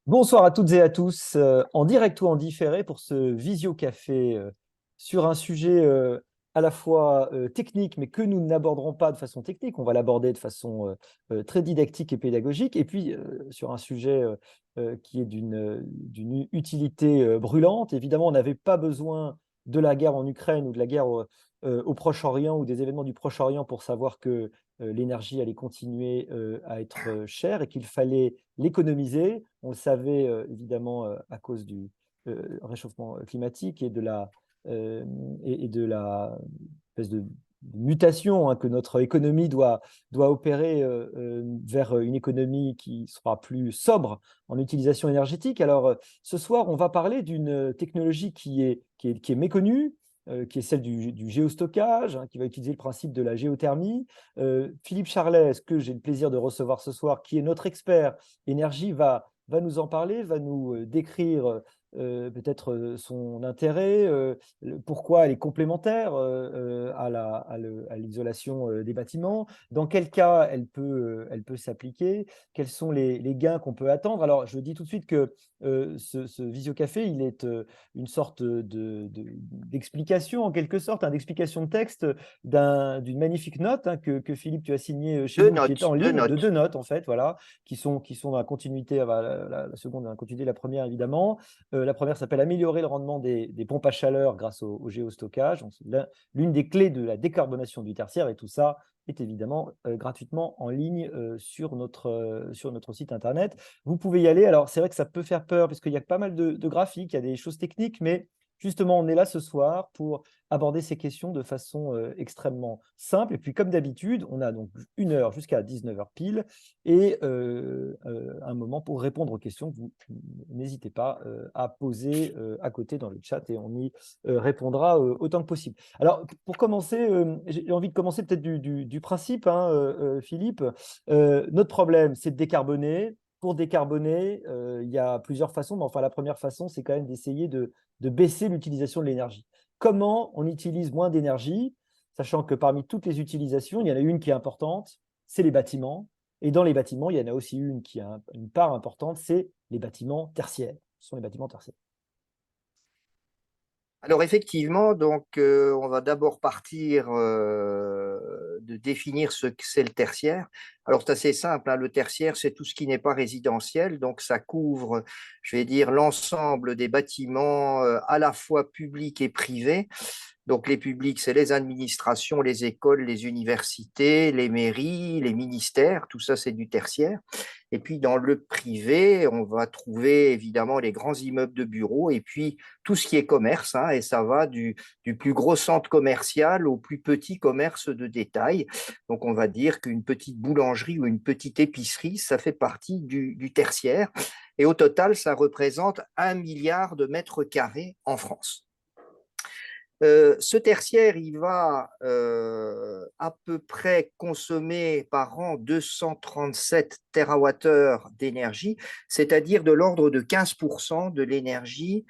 Bonsoir à toutes et à tous, en direct ou en différé pour ce visio-café sur un sujet à la fois technique, mais que nous n'aborderons pas de façon technique, on va l'aborder de façon très didactique et pédagogique, et puis sur un sujet qui est d'une utilité brûlante. Évidemment, on n'avait pas besoin de la guerre en Ukraine ou de la guerre au Proche-Orient ou des événements du Proche-Orient pour savoir que l'énergie allait continuer à être chère et qu'il fallait l'économiser. On le savait évidemment à cause du réchauffement climatique euh, et de la espèce de mutation que notre économie doit opérer vers une économie qui sera plus sobre en utilisation énergétique. Alors, ce soir, on va parler d'une technologie qui est méconnue, qui est celle du géostockage, qui va utiliser le principe de la géothermie. Philippe Charlet, ce que j'ai le plaisir de recevoir ce soir, qui est notre expert énergie, va nous en parler, va nous décrire peut-être son intérêt, pourquoi elle est complémentaire à l'isolation des bâtiments, dans quel cas elle peut s'appliquer, quels sont les gains qu'on peut attendre. Alors, je dis tout de suite que ce visio-café, il est une sorte d'explication, en quelque sorte, d'explication de texte d'une magnifique note que Philippe, tu as signée chez Deux nous, qui est notes, en deux ligne, de notes. deux notes, en fait, voilà, qui sont dans la continuité, la seconde dans la continuité de la première, évidemment. La première s'appelle Améliorer le rendement des pompes à chaleur grâce au géostockage. Donc, c'est l'une des clés de la décarbonation du tertiaire, et tout ça est évidemment gratuitement en ligne sur notre site internet. Vous pouvez y aller. Alors, c'est vrai que ça peut faire peur parce qu'il y a pas mal de graphiques, il y a des choses techniques, mais justement, on est là ce soir pour aborder ces questions de façon extrêmement simple. Et puis, comme d'habitude, on a donc 1 heure jusqu'à 19 heures pile et un moment pour répondre aux questions que vous n'hésitez pas à poser à côté dans le chat et on y répondra autant que possible. Alors, pour commencer, j'ai envie de commencer peut-être du principe, Philippe. Notre problème, c'est de décarboner. Pour décarboner, il y a plusieurs façons, mais enfin, la première façon, c'est quand même d'essayer de baisser l'utilisation de l'énergie. Comment on utilise moins d'énergie, sachant que parmi toutes les utilisations, il y en a une qui est importante, c'est les bâtiments. Et dans les bâtiments, il y en a aussi une qui a une part importante, c'est les bâtiments tertiaires. Ce sont les bâtiments tertiaires. Alors effectivement, on va d'abord partir de définir ce que c'est le tertiaire. Alors c'est assez simple, hein. Le tertiaire, c'est tout ce qui n'est pas résidentiel, donc ça couvre, je vais dire, l'ensemble des bâtiments à la fois publics et privés. Donc les publics, c'est les administrations, les écoles, les universités, les mairies, les ministères, tout ça c'est du tertiaire. Et puis dans le privé, on va trouver évidemment les grands immeubles de bureaux et puis tout ce qui est commerce, hein, et ça va du plus gros centre commercial au plus petit commerce de détail. Donc on va dire qu'une petite boulangerie ou une petite épicerie, ça fait partie du tertiaire. Et au total, ça représente 1 milliard de mètres carrés en France. Ce tertiaire, il va à peu près consommer par an 237 TWh d'énergie, c'est-à-dire de l'ordre de 15% de l'énergie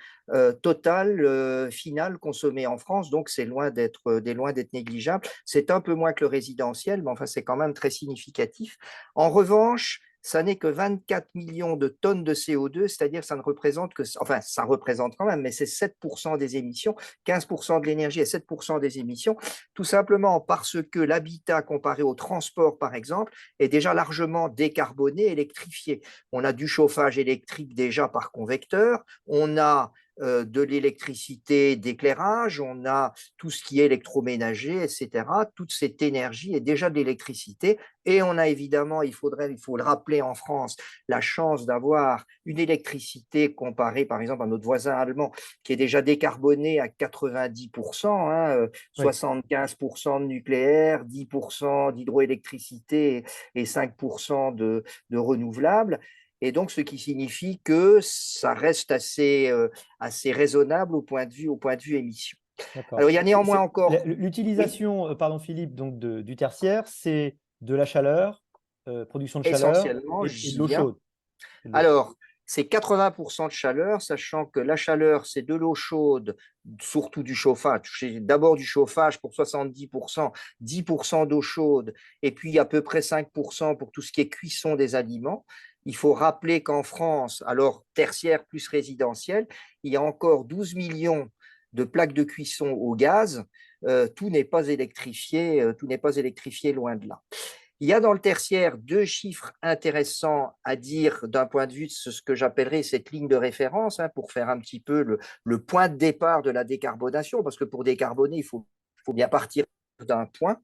totale finale consommée en France. Donc, c'est loin d'être négligeable. C'est un peu moins que le résidentiel, mais enfin, c'est quand même très significatif. En revanche, ça n'est que 24 millions de tonnes de CO2, c'est-à-dire ça ne représente que, enfin, ça représente quand même, mais c'est 7% des émissions. 15% de l'énergie et 7% des émissions, tout simplement parce que l'habitat comparé au transport, par exemple, est déjà largement décarboné, électrifié. On a du chauffage électrique déjà par convecteur, on a de l'électricité d'éclairage, on a tout ce qui est électroménager, etc. Toute cette énergie est déjà de l'électricité. Et on a évidemment, il faut le rappeler en France, la chance d'avoir une électricité comparée, par exemple, à notre voisin allemand, qui est déjà décarboné à 90%, hein, Oui. 75% de nucléaire, 10% d'hydroélectricité et 5% de renouvelables. Et donc, ce qui signifie que ça reste assez raisonnable au point de vue émission. D'accord. Alors, il y a néanmoins encore… Oui, L'utilisation, pardon Philippe, donc du tertiaire, c'est de la chaleur, production de chaleur essentiellement, et de j'y l'eau viens. chaude. Et de l'eau chaude. Alors, c'est 80% de chaleur, sachant que la chaleur, c'est de l'eau chaude, surtout du chauffage. D'abord du chauffage pour 70%, 10% d'eau chaude, et puis à peu près 5% pour tout ce qui est cuisson des aliments. il faut rappeler qu'en France, alors tertiaire plus résidentiel, il y a encore 12 millions de plaques de cuisson au gaz. Tout n'est pas électrifié, tout n'est pas électrifié loin de là. Il y a dans le tertiaire deux chiffres intéressants à dire d'un point de vue de ce que j'appellerais cette ligne de référence, hein, pour faire un petit peu le point de départ de la décarbonation, parce que pour décarboner, il faut bien partir d'un point.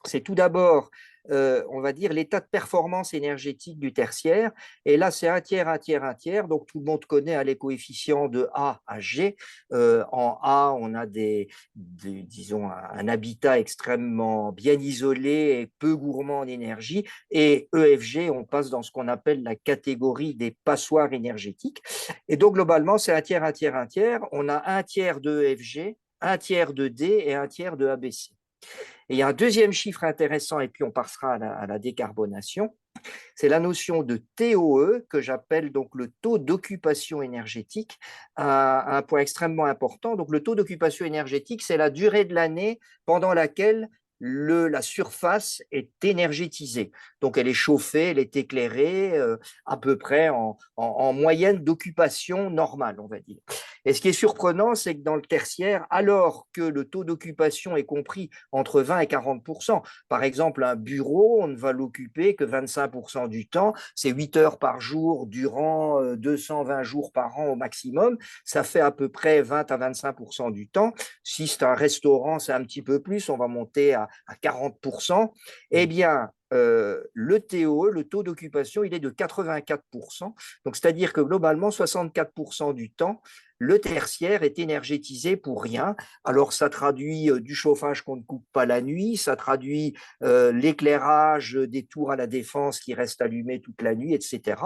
C'est tout d'abord, on va dire, l'état de performance énergétique du tertiaire. Et là, c'est un tiers, un tiers, un tiers. Donc, tout le monde connaît, hein, les coefficients de A à G. En A, on a disons, un habitat extrêmement bien isolé et peu gourmand en énergie. Et EFG, on passe dans ce qu'on appelle la catégorie des passoires énergétiques. Et donc, globalement, c'est un tiers, un tiers, un tiers. On a un tiers de EFG, un tiers de D et un tiers de ABC. Et il y a un deuxième chiffre intéressant, et puis on passera à la décarbonation, c'est la notion de TOE, que j'appelle donc le taux d'occupation énergétique, un point extrêmement important. Donc le taux d'occupation énergétique, c'est la durée de l'année pendant laquelle la surface est énergétisée. Donc elle est chauffée, elle est éclairée, à peu près en moyenne d'occupation normale, on va dire. Et ce qui est surprenant, c'est que dans le tertiaire, alors que le taux d'occupation est compris entre 20 et 40%, par exemple, un bureau, on ne va l'occuper que 25% du temps, c'est 8 heures par jour durant 220 jours par an au maximum, ça fait à peu près 20 à 25% du temps. Si c'est un restaurant, c'est un petit peu plus, on va monter à 40%. Eh bien, le TOE, le taux d'occupation, il est de 84%. Donc, c'est-à-dire que globalement, 64% du temps, le tertiaire est énergétisé pour rien. Alors, ça traduit du chauffage qu'on ne coupe pas la nuit, ça traduit l'éclairage des tours à la Défense qui restent allumés toute la nuit, etc.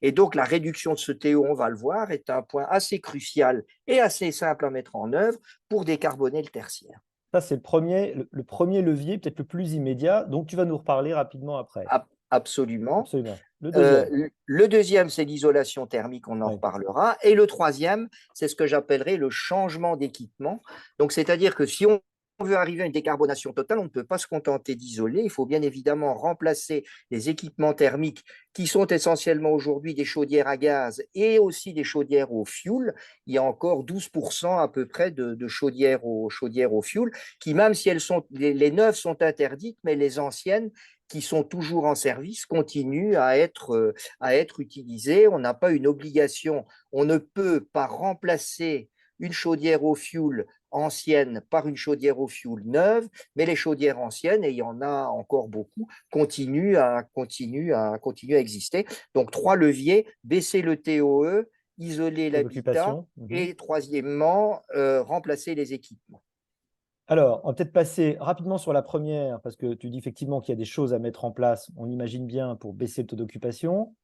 Et donc, la réduction de ce TO, on va le voir, est un point assez crucial et assez simple à mettre en œuvre pour décarboner le tertiaire. Ça, c'est le premier levier, peut-être le plus immédiat, donc tu vas nous reparler rapidement après. Absolument. Absolument. Le deuxième. Le deuxième, c'est l'isolation thermique, on en Oui. reparlera. Et le troisième, c'est ce que j'appellerais le changement d'équipement. Donc, c'est-à-dire que si on veut arriver à une décarbonation totale, on ne peut pas se contenter d'isoler. Il faut bien évidemment remplacer les équipements thermiques qui sont essentiellement aujourd'hui des chaudières à gaz et aussi des chaudières au fioul. Il y a encore 12% à peu près de chaudières au fioul qui, même si les neuves sont interdites, mais les anciennes qui sont toujours en service continuent à être utilisées. On n'a pas une obligation, on ne peut pas remplacer une chaudière au fioul ancienne par une chaudière au fioul neuve, mais les chaudières anciennes, et il y en a encore beaucoup, continuent à exister. Donc, trois leviers, baisser le TOE, isoler Taux l'habitat d'occupation. Mhm. et troisièmement, remplacer les équipements. Alors, on va peut-être passer rapidement sur la première, parce que tu dis effectivement qu'il y a des choses à mettre en place, on imagine bien, pour baisser le taux d'occupation.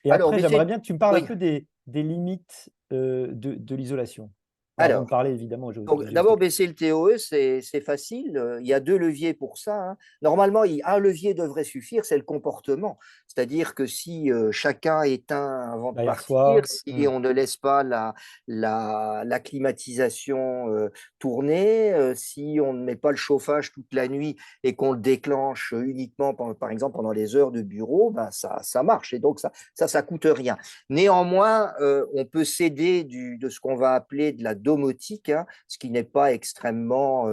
Et Alors, après, j'aimerais baisser, bien que tu me parles un oui, peu des limites de l'isolation. Avant de alors, parler évidemment donc, du d'abord, géostockage. baisser le TOE, c'est facile. Il y a deux leviers pour ça, hein. Normalement, un levier devrait suffire, c'est le comportement. C'est-à-dire que si chacun éteint avant de Derrière partir, soi. si on ne laisse pas la climatisation tourner, si on ne met pas le chauffage toute la nuit et qu'on le déclenche uniquement, par exemple, pendant les heures de bureau, ben ça marche. Et donc, ça coûte rien. Néanmoins, on peut s'aider de ce qu'on va appeler de la domotique, hein, ce qui n'est pas extrêmement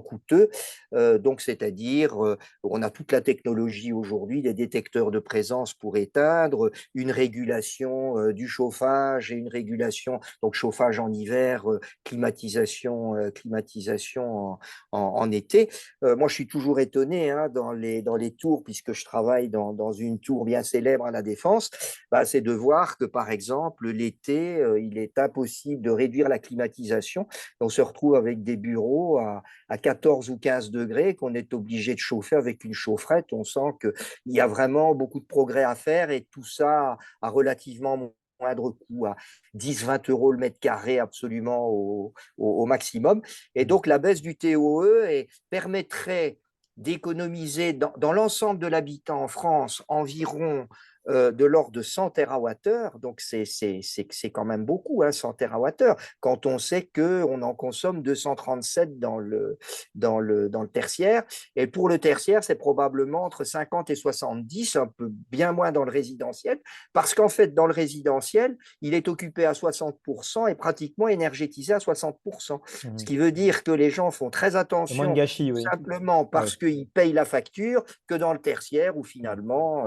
coûteux. Donc, c'est-à-dire, on a toute la technologie aujourd'hui, des détecteurs de présence pour éteindre, une régulation du chauffage et une régulation, donc chauffage en hiver, climatisation en été. Moi, je suis toujours étonné, hein, dans les tours, puisque je travaille dans une tour bien célèbre à la Défense, bah, c'est de voir que, par exemple, l'été, il est impossible de réduire la climatisation. On se retrouve avec des bureaux à 14 ou 15 degrés qu'on est obligé de chauffer avec une chaufferette. On sent qu'il y a vraiment beaucoup de progrès à faire et tout ça à relativement moindre coût, à 10-20 € le mètre carré absolument au maximum. Et donc, la baisse du TOE permettrait d'économiser dans l'ensemble de l'habitat en France environ de l'ordre de 100 TWh. Donc, c'est quand même beaucoup, hein, 100 TWh, quand on sait qu'on en consomme 237 dans le tertiaire. Et pour le tertiaire, c'est probablement entre 50 et 70, un peu bien moins dans le résidentiel, parce qu'en fait, dans le résidentiel, il est occupé à 60% et pratiquement énergétisé à 60%. Ce qui veut dire que les gens font très Il y a moins de attention, gâchis, tout oui. simplement Ouais, parce qu'ils payent la facture, que dans le tertiaire où finalement,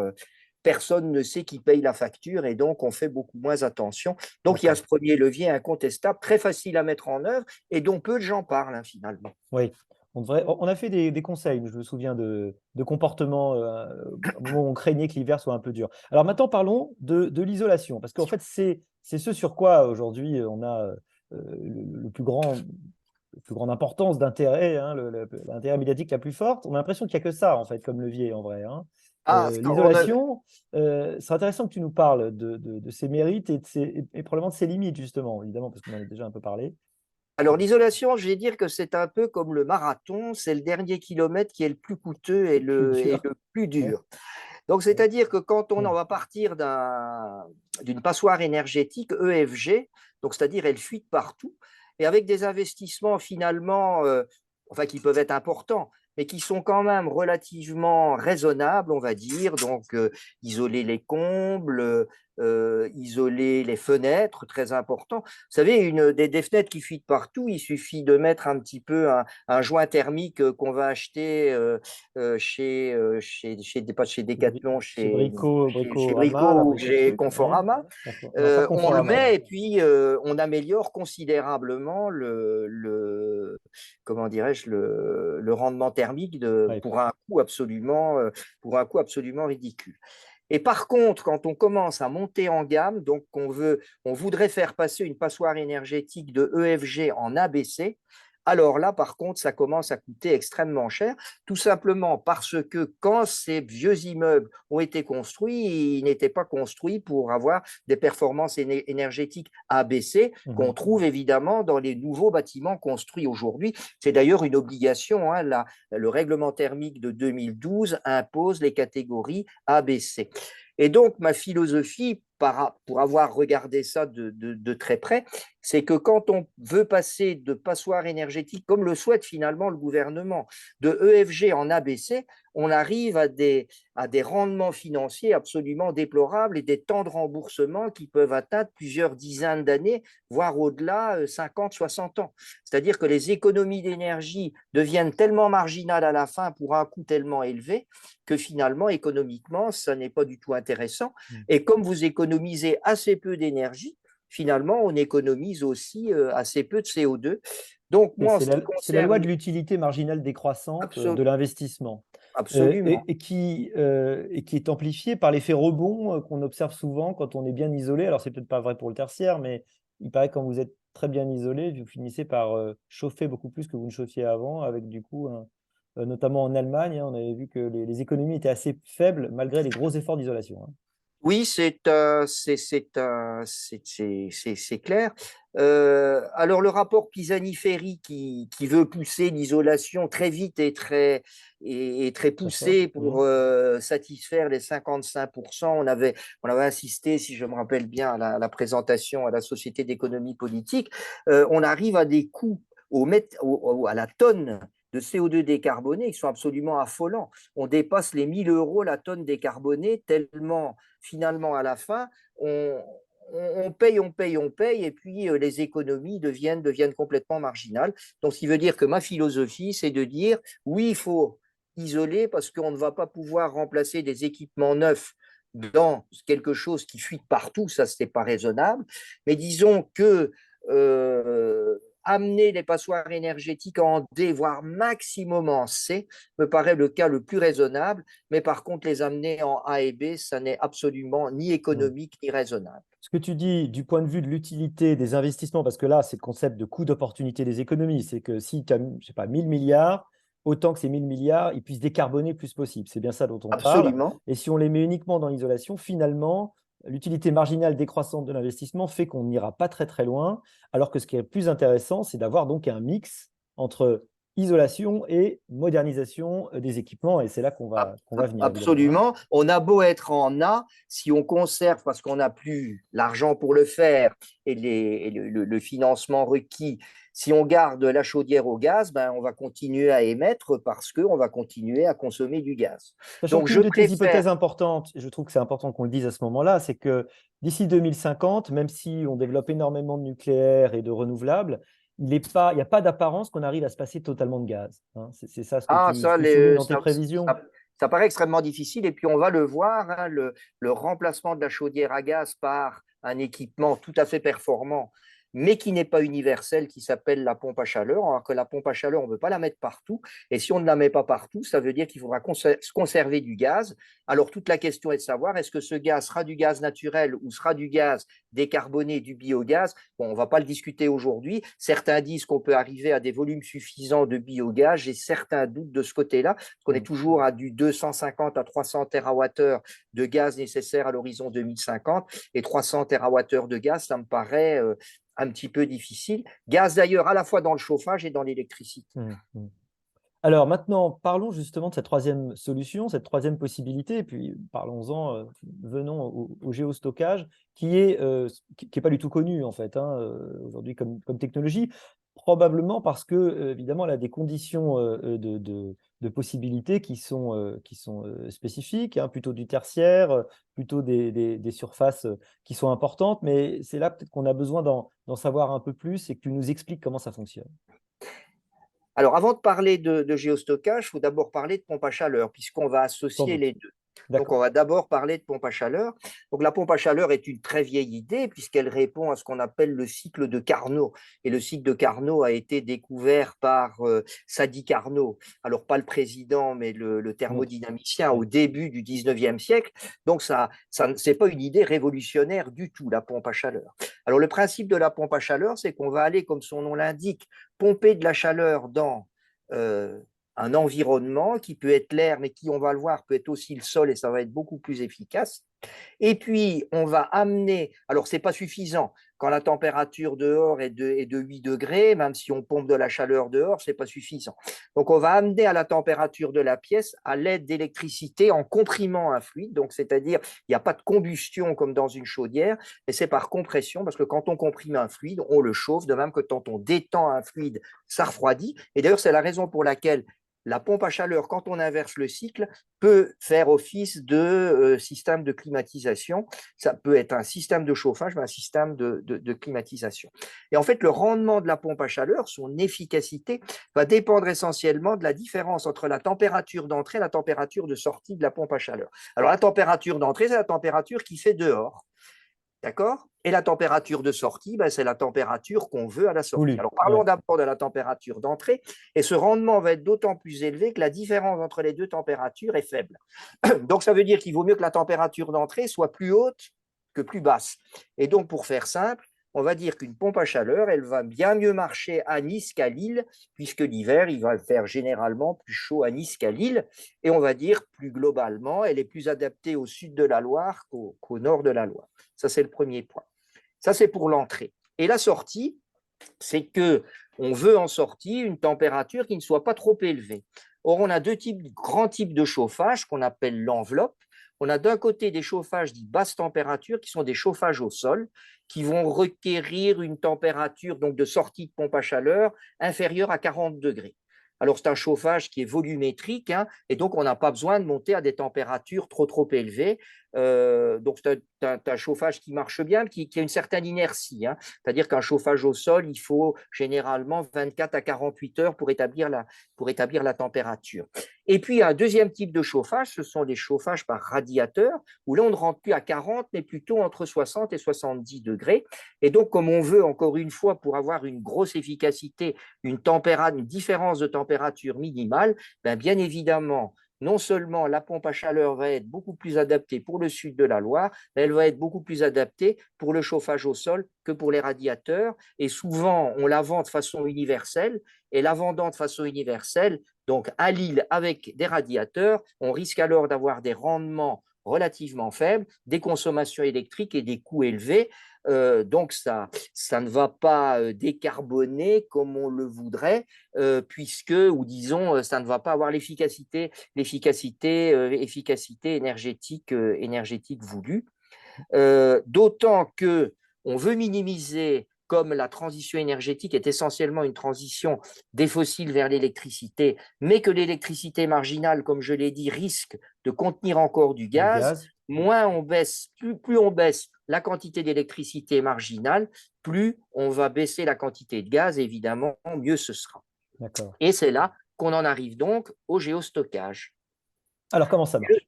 personne ne sait qui paye la facture et donc on fait beaucoup moins attention. Donc il y a d'accord. ce premier levier incontestable, très facile à mettre en œuvre et dont peu de gens parlent, hein, finalement. Oui. On a fait des conseils, je me souviens de comportements au moment où on craignait que l'hiver soit un peu dur. Alors maintenant, parlons de l'isolation, parce qu'en fait, c'est ce sur quoi aujourd'hui on a le plus grand, la plus grande importance d'intérêt, hein, l'intérêt médiatique la plus forte. On a l'impression qu'il n'y a que ça, en fait, comme levier, en vrai, hein. Ah, on a, L'isolation, c'est intéressant que tu nous parles de ses mérites et probablement de ses limites, justement, évidemment, parce qu'on en a déjà un peu parlé. alors l'isolation, je vais dire que c'est un peu comme le marathon, c'est le dernier kilomètre qui est le plus coûteux Le plus et dur. le plus Ouais. dur. Donc c'est-à-dire que quand on en Mm. va partir d'une passoire énergétique EFG, donc c'est-à-dire elle fuite partout, et avec des investissements finalement, enfin qui peuvent être importants, mais qui sont quand même relativement raisonnables, on va dire. Donc isoler les combles, isoler les fenêtres, très important. Vous savez, des fenêtres qui fuitent partout, il suffit de mettre un petit peu un joint thermique qu'on va acheter pas chez Decathlon, Chez Brico, chez Bricorama, là, Brico ou Brico chez truc, ouais. Conforama. Non, pas On le Conforama, non. met et puis on améliore considérablement comment dirais-je, le rendement thermique Ouais. pour un coût absolument ridicule. Et par contre, quand on commence à monter en gamme, donc on voudrait faire passer une passoire énergétique de EFG en ABC, alors là, par contre, ça commence à coûter extrêmement cher, tout simplement parce que quand ces vieux immeubles ont été construits, ils n'étaient pas construits pour avoir des performances énergétiques ABC qu'on Mhm. trouve évidemment dans les nouveaux bâtiments construits aujourd'hui. C'est d'ailleurs une obligation, hein, le règlement thermique de 2012 impose les catégories ABC. Et donc, ma philosophie, pour avoir regardé ça de très près, c'est que quand on veut passer de passoire énergétique, comme le souhaite finalement le gouvernement, de EFG en ABC, on arrive à des rendements financiers absolument déplorables et des temps de remboursement qui peuvent atteindre plusieurs dizaines d'années, voire au-delà, 50, 60 ans. C'est-à-dire que les économies d'énergie deviennent tellement marginales à la fin pour un coût tellement élevé que finalement, économiquement, ça n'est pas du tout intéressant. Mm. Et comme vous économisez assez peu d'énergie, finalement, on économise aussi assez peu de CO2. Donc, Et moi, en ce qui c'est la loi concerne de l'utilité marginale décroissante de absolument, l'investissement absolument, et qui est amplifiée par l'effet rebond qu'on observe souvent quand on est bien isolé. Alors, c'est peut-être pas vrai pour le tertiaire, mais il paraît que quand vous êtes très bien isolé, vous finissez par chauffer beaucoup plus que vous ne chauffiez avant, avec du coup, notamment en Allemagne, hein, on avait vu que les économies étaient assez faibles malgré les gros efforts d'isolation, hein. oui, c'est clair. Alors, le rapport Pisani-Ferry qui veut pousser l'isolation très vite et très Très fort. poussé Mhm. pour satisfaire les 55%, on avait insisté, si je me rappelle bien, à la présentation à la Société d'économie politique, on arrive à des coûts à la tonne de CO2 décarboné qui sont absolument affolants. On dépasse les 1 000 € la tonne décarbonée tellement finalement, à la fin, on paye, et puis les économies deviennent complètement marginales. Donc, ce qui veut dire que ma philosophie, c'est de dire, oui, il faut isoler parce qu'on ne va pas pouvoir remplacer des équipements neufs dans quelque chose qui fuit partout, ça, ce n'est pas raisonnable. Mais disons que amener les passoires énergétiques en D, voire maximum en C, me paraît le cas le plus raisonnable. Mais par contre, les amener en A et B, ça n'est absolument ni Mhm. économique ni raisonnable. Ce que tu dis du point de vue de l'utilité des investissements, parce que là, c'est le concept de coût d'opportunité des économies, c'est que si tu as, je sais pas, 1000 milliards, autant que ces 1000 milliards, ils puissent décarboner le plus possible. C'est bien ça dont on parle. Absolument. Et si on les met uniquement dans l'isolation, finalement, l'utilité marginale décroissante de l'investissement fait qu'on n'ira pas très très loin, alors que ce qui est plus intéressant, c'est d'avoir donc un mix entre isolation et modernisation des équipements. Et c'est là qu'on va venir, évidemment, hein. Absolument. On a beau être en A, si on conserve, parce qu'on n'a plus l'argent pour le faire et, le financement requis, si on garde la chaudière au gaz, ben, on va continuer à émettre parce qu'on va continuer à consommer du gaz. Sachant Donc, qu'une je de tes préfère… hypothèses importantes, et je trouve que c'est important qu'on le dise à ce moment-là, c'est que d'ici 2050, même si on développe énormément de nucléaire et de renouvelables, il n'y a pas d'apparence qu'on arrive à se passer totalement de gaz, hein. C'est ça ce que Ah, tu soulignes dans tes prévisions. ça paraît extrêmement difficile. Et puis, on va le voir, hein, le remplacement de la chaudière à gaz par un équipement tout à fait performant, mais qui n'est pas universel, qui s'appelle la pompe à chaleur. Alors que la pompe à chaleur, on ne veut pas la mettre partout. Et si on ne la met pas partout, ça veut dire qu'il faudra conserver du gaz. Alors, toute la question est de savoir, est-ce que ce gaz sera du gaz naturel ou sera du gaz décarboné, du biogaz? Bon, on ne va pas le discuter aujourd'hui. Certains disent qu'on peut arriver à des volumes suffisants de biogaz. J'ai certains doutes de ce côté-là, parce qu'on est toujours à du 250 à 300 TWh de gaz nécessaire à l'horizon 2050. Et 300 TWh de gaz, ça me paraît un petit peu difficile. Gaz d'ailleurs à la fois dans le chauffage et dans l'électricité. Alors maintenant, parlons justement de cette troisième solution, cette troisième possibilité, et puis parlons-en, venons au géostockage, qui est pas du tout connu en fait, hein, aujourd'hui comme technologie, probablement parce que évidemment, elle a des conditions de possibilités qui sont spécifiques, hein, plutôt du tertiaire, plutôt des surfaces qui sont importantes, mais c'est là peut-être qu'on a besoin d'en savoir un peu plus et que tu nous expliques comment ça fonctionne. Alors, avant de parler de géostockage, il faut d'abord parler de pompe à chaleur, puisqu'on va Sans associer doute. les deux. Donc, on D'accord. va d'abord parler de pompe à chaleur. Donc, la pompe à chaleur est une très vieille idée, puisqu'elle répond à ce qu'on appelle le cycle de Carnot. Et le cycle de Carnot a été découvert par Sadi Carnot. Alors, pas le président, mais le L'autre. thermodynamicien au Oui. début du 19e siècle. Donc, c'est pas une idée révolutionnaire du tout, la pompe à chaleur. Alors, le principe de la pompe à chaleur, c'est qu'on va aller, comme son nom l'indique, pomper de la chaleur dans euh, un environnement qui peut être l'air, mais qui, on va le voir, peut être aussi le sol et ça va être beaucoup plus efficace. Et puis, on va amener, alors ce n'est pas suffisant, quand la température dehors est de 8 degrés, même si on pompe de la chaleur dehors, ce n'est pas suffisant. Donc, on va amener à la température de la pièce à l'aide d'électricité en comprimant un fluide. Donc, c'est-à-dire, il n'y a pas de combustion comme dans une chaudière, mais c'est par compression, parce que quand on comprime un fluide, on le chauffe, de même que quand on détend un fluide, ça refroidit. Et d'ailleurs, c'est la raison pour laquelle la pompe à chaleur, quand on inverse le cycle, peut faire office de système de climatisation. Ça peut être un système de chauffage, mais un système de climatisation. Et en fait, le rendement de la pompe à chaleur, son efficacité, va dépendre essentiellement de la différence entre la température d'entrée et la température de sortie de la pompe à chaleur. Alors, la température d'entrée, c'est la température qui fait dehors. D'accord? Et la température de sortie, ben, c'est la température qu'on veut à la sortie. Voulu. Alors, parlons Ouais. d'abord de la température d'entrée. Et ce rendement va être d'autant plus élevé que la différence entre les deux températures est faible. Donc, ça veut dire qu'il vaut mieux que la température d'entrée soit plus haute que plus basse. Et donc, pour faire simple, on va dire qu'une pompe à chaleur, elle va bien mieux marcher à Nice qu'à Lille, puisque l'hiver, il va faire généralement plus chaud à Nice qu'à Lille. Et on va dire plus globalement, elle est plus adaptée au sud de la Loire qu'au nord de la Loire. Ça, c'est le premier point. Ça, c'est pour l'entrée. Et la sortie, c'est que on veut en sortie une température qui ne soit pas trop élevée. Or, on a grands types de chauffage qu'on appelle l'enveloppe. On a d'un côté des chauffages dits basse température, qui sont des chauffages au sol, qui vont requérir une température donc de sortie de pompe à chaleur inférieure à 40 degrés. Alors, c'est un chauffage qui est volumétrique, hein, et donc on n'a pas besoin de monter à des températures trop élevées. Donc, c'est un chauffage qui marche bien, qui a une certaine inertie, hein. C'est-à-dire qu'un chauffage au sol, il faut généralement 24 à 48 heures pour établir la température. Et puis, un deuxième type de chauffage, ce sont les chauffages par radiateur, où là, on ne rentre plus à 40, mais plutôt entre 60 et 70 degrés. Et donc, comme on veut, encore une fois, pour avoir une grosse efficacité, une différence de température minimale, bien évidemment, non seulement la pompe à chaleur va être beaucoup plus adaptée pour le sud de la Loire, mais elle va être beaucoup plus adaptée pour le chauffage au sol que pour les radiateurs. Et souvent, on la vend de façon universelle. Et la vendant de façon universelle, donc à Lille avec des radiateurs, on risque alors d'avoir des rendements relativement faible, des consommations électriques et des coûts élevés. Donc, ça ne va pas décarboner comme on le voudrait, puisque, ou disons, ça ne va pas avoir efficacité énergétique voulue. D'autant que on veut minimiser, comme la transition énergétique est essentiellement une transition des fossiles vers l'électricité, mais que l'électricité marginale, comme je l'ai dit, risque de contenir encore du Du gaz, gaz. moins on baisse, plus on baisse la quantité d'électricité marginale, plus on va baisser la quantité de gaz, évidemment, mieux ce sera. D'accord. Et c'est là qu'on en arrive donc au géostockage. Alors, comment ça marche?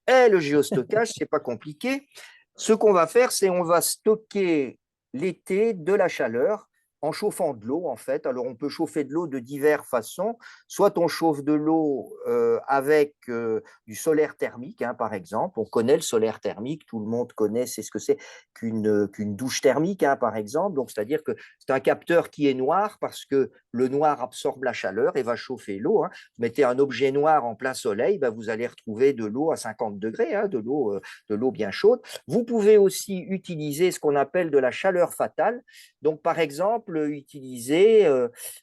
Et le géostockage, c'est pas compliqué. Ce qu'on va faire, c'est on va stocker l'été de la chaleur en chauffant de l'eau, en fait. Alors, on peut chauffer de l'eau de diverses façons. Soit on chauffe de l'eau avec du solaire thermique, hein, par exemple. On connaît le solaire thermique, tout le monde connaît, c'est ce que c'est qu'une douche thermique, hein, par exemple. Donc, c'est-à-dire que c'est un capteur qui est noir parce que le noir absorbe la chaleur et va chauffer l'eau, hein. Vous mettez un objet noir en plein soleil, ben vous allez retrouver de l'eau à 50 degrés, hein, de l'eau bien chaude. Vous pouvez aussi utiliser ce qu'on appelle de la chaleur fatale. Donc, par exemple, utiliser,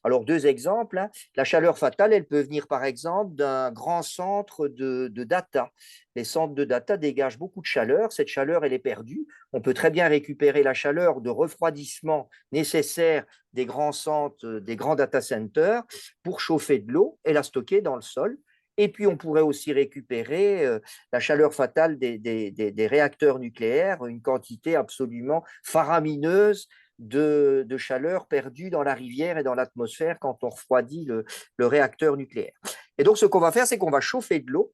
alors deux exemples, hein. La chaleur fatale, elle peut venir, par exemple, d'un grand centre de data. Les centres de data dégagent beaucoup de chaleur. Cette chaleur, elle est perdue. On peut très bien récupérer la chaleur de refroidissement nécessaire des grands centres, des grands data centers pour chauffer de l'eau et la stocker dans le sol. Et puis, on pourrait aussi récupérer la chaleur fatale des réacteurs nucléaires, une quantité absolument faramineuse de chaleur perdue dans la rivière et dans l'atmosphère quand on refroidit le réacteur nucléaire. Et donc, ce qu'on va faire, c'est qu'on va chauffer de l'eau,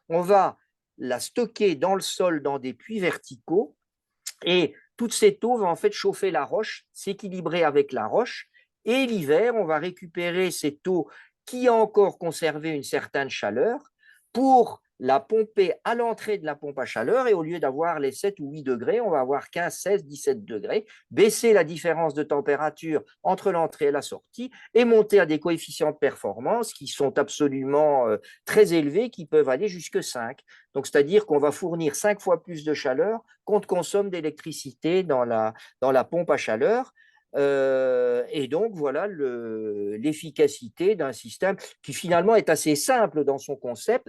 on va la stocker dans le sol, dans des puits verticaux, et toute cette eau va en fait chauffer la roche, s'équilibrer avec la roche, et l'hiver, on va récupérer cette eau qui a encore conservé une certaine chaleur pour la pomper à l'entrée de la pompe à chaleur, et au lieu d'avoir les 7 ou 8 degrés, on va avoir 15, 16, 17 degrés, baisser la différence de température entre l'entrée et la sortie, et monter à des coefficients de performance qui sont absolument très élevés, qui peuvent aller jusque 5. Donc, c'est-à-dire qu'on va fournir 5 fois plus de chaleur qu'on consomme d'électricité dans la pompe à chaleur. Et donc, voilà l'efficacité d'un système qui finalement est assez simple dans son concept,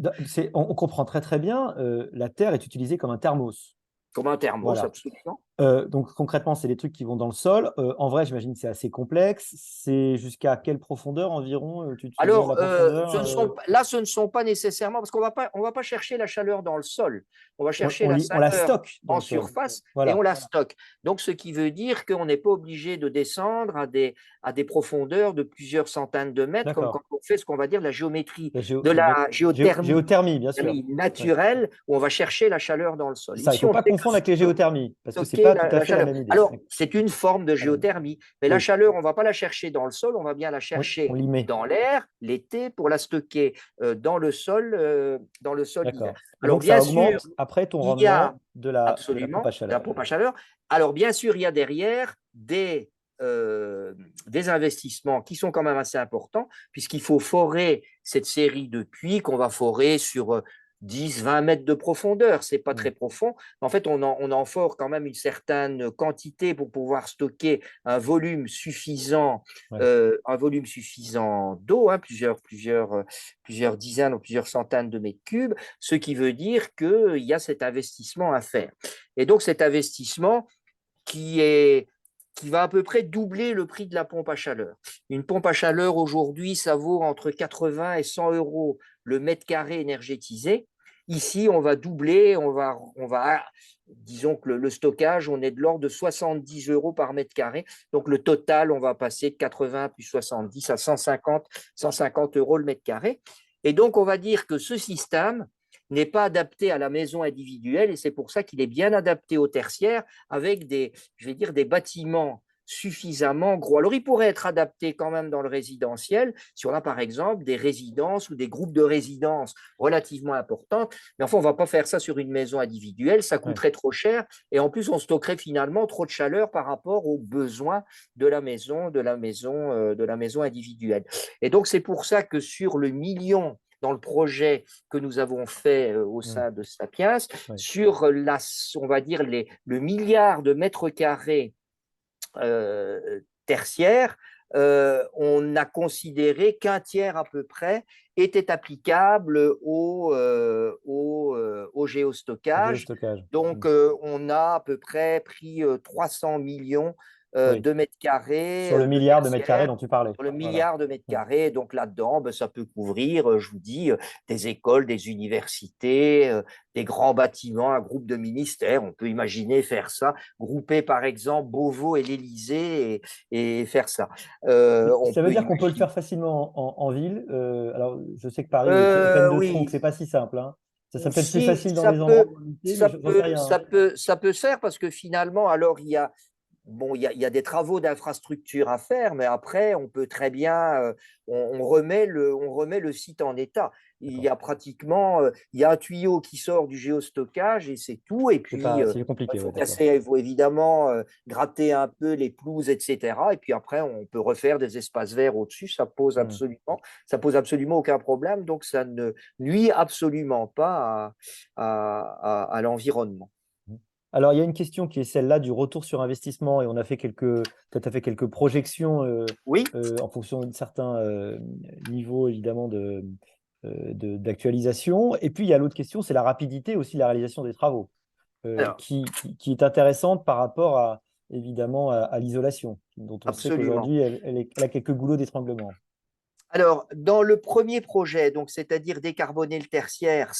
On comprend très très bien, la Terre est utilisée comme un thermos. comme un thermos, Voilà. absolument. Donc concrètement, c'est des trucs qui vont dans le sol. En vrai, j'imagine que c'est assez complexe. C'est jusqu'à quelle profondeur environ? Tu te souviens de Alors, la profondeur? là, ce ne sont pas nécessairement, parce qu'on va pas chercher la chaleur dans le sol, on va chercher la On la chaleur stocke dans en le sol. surface et on Voilà. la stocke. Donc, ce qui veut dire qu'on n'est pas obligé de descendre à des profondeurs de plusieurs centaines de mètres, comme quand D'accord. on fait ce qu'on va dire la géométrie La de la géothermie géothermie, bien sûr. Ouais. naturelle, où on va chercher la chaleur dans le sol. C'est ça. Il ne Ici, faut on pas sait confondre avec les que géothermies, parce que ce n'est stocker pas tout à fait la chaleur. même idée. Alors, c'est une forme de Pas la même. géothermie, mais la Oui, chaleur, on ne va pas la chercher dans le sol, on va bien la oui, on chercher l'y met. dans l'air l'été pour la stocker dans le sol l'hiver. D'accord. Et Alors, donc, ça bien sûr, augmente après ton il y a rendement de la pompe à absolument de la chaleur. pompe à chaleur. Alors, bien sûr, il y a derrière des investissements qui sont quand même assez importants, puisqu'il faut forer cette série de puits qu'on va forer sur 10, 20 mètres de profondeur. Ce n'est pas Mm. très profond. En fait, on en fore quand même une certaine quantité pour pouvoir stocker Ouais. un volume suffisant d'eau, hein, plusieurs dizaines ou plusieurs centaines de mètres cubes, ce qui veut dire qu'il y a cet investissement à faire. Et donc, cet investissement qui est qui va à peu près doubler le prix de la pompe à chaleur. Une pompe à chaleur aujourd'hui, ça vaut entre 80 et 100 euros le mètre carré énergétisé. Ici, on va doubler, disons que le stockage, on est de l'ordre de 70 euros par mètre carré. Donc, le total, on va passer de 80 plus 70 à 150 euros le mètre carré. Et donc, on va dire que ce système n'est pas adapté à la maison individuelle et c'est pour ça qu'il est bien adapté au tertiaire avec je vais dire, des bâtiments suffisamment gros. Alors, il pourrait être adapté quand même dans le résidentiel, si on a par exemple des résidences ou des groupes de résidences relativement importantes, mais enfin, on ne va pas faire ça sur une maison individuelle, ça Ouais. coûterait trop cher, et en plus, on stockerait finalement trop de chaleur par rapport aux besoins de la maison individuelle. Et donc, c'est pour ça que sur le million dans le projet que nous avons fait au sein de Sapiens, Oui. sur on va dire le milliard de mètres carrés tertiaires, on a considéré qu'un tiers à peu près était applicable au géostockage. Géostockage. Donc, on a à peu près pris 300 millions Oui. de mètres carrés Sur le de milliard de mètres carrés tertiaires. dont tu parlais. Sur le Voilà. milliard de mètres carrés, donc là-dedans, ben, ça peut couvrir, je vous dis, des écoles, des universités, des grands bâtiments, un groupe de ministères. On peut imaginer faire ça, grouper par exemple Beauvau et l'Élysée et faire ça. On Ça veut peut dire qu'on peut le imaginer. faire facilement en ville. Alors, je sais que Paris est pleine de trous, que Oui, c'est pas si simple, hein. Ça serait peut-être plus si facile dans les endroits limités, mais j'en sais rien, hein. ça peut se faire parce que finalement, alors il y a bon, il y a des travaux d'infrastructure à faire, mais après, on peut très bien, on remet le site en état. Il y D'accord. a pratiquement, il y a un tuyau qui sort du géostockage et c'est tout. Et C'est puis, pas si il compliqué, faut ouais, d'accord. casser, il faut évidemment gratter un peu les pelouses, etc. Et puis après, on peut refaire des espaces verts au-dessus. Hmm. Ça pose absolument aucun problème. Donc, ça ne nuit absolument pas à l'environnement. Alors, il y a une question qui est celle-là du retour sur investissement, et on a fait toi, tu as fait quelques projections Oui, en fonction de certains niveaux, évidemment, d'actualisation. Et puis, il y a l'autre question, c'est la rapidité aussi de la réalisation des travaux, alors, qui est intéressante par rapport évidemment, à l'isolation, dont on sait absolument. qu'aujourd'hui, elle a quelques goulots d'étranglement. Alors, dans le premier projet, donc c'est-à-dire décarboner le tertiaire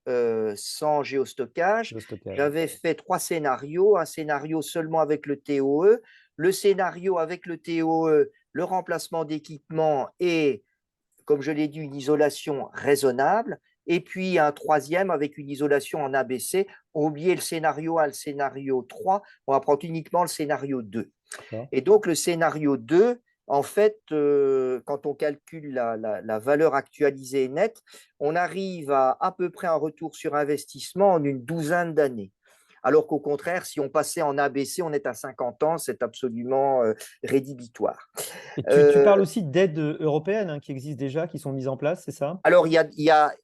Hmm. sans géostockage, Le stockage. j'avais fait trois scénarios. Un scénario seulement avec le TOE, le scénario avec le TOE, le remplacement d'équipements et, comme je l'ai dit, une isolation raisonnable. Et puis un troisième avec une isolation en ABC. On oublie le scénario 1, le scénario 3. On va prendre uniquement le scénario 2. D'accord. Et donc, le scénario 2, en fait, quand on calcule la valeur actualisée nette, on arrive à peu près un retour sur investissement en une douzaine d'années. Alors qu'au contraire, si on passait en ABC, on est à 50 ans, c'est absolument rédhibitoire. Et tu Euh, parles aussi d'aides européennes, hein, qui existent déjà, qui sont mises en place, c'est ça? alors,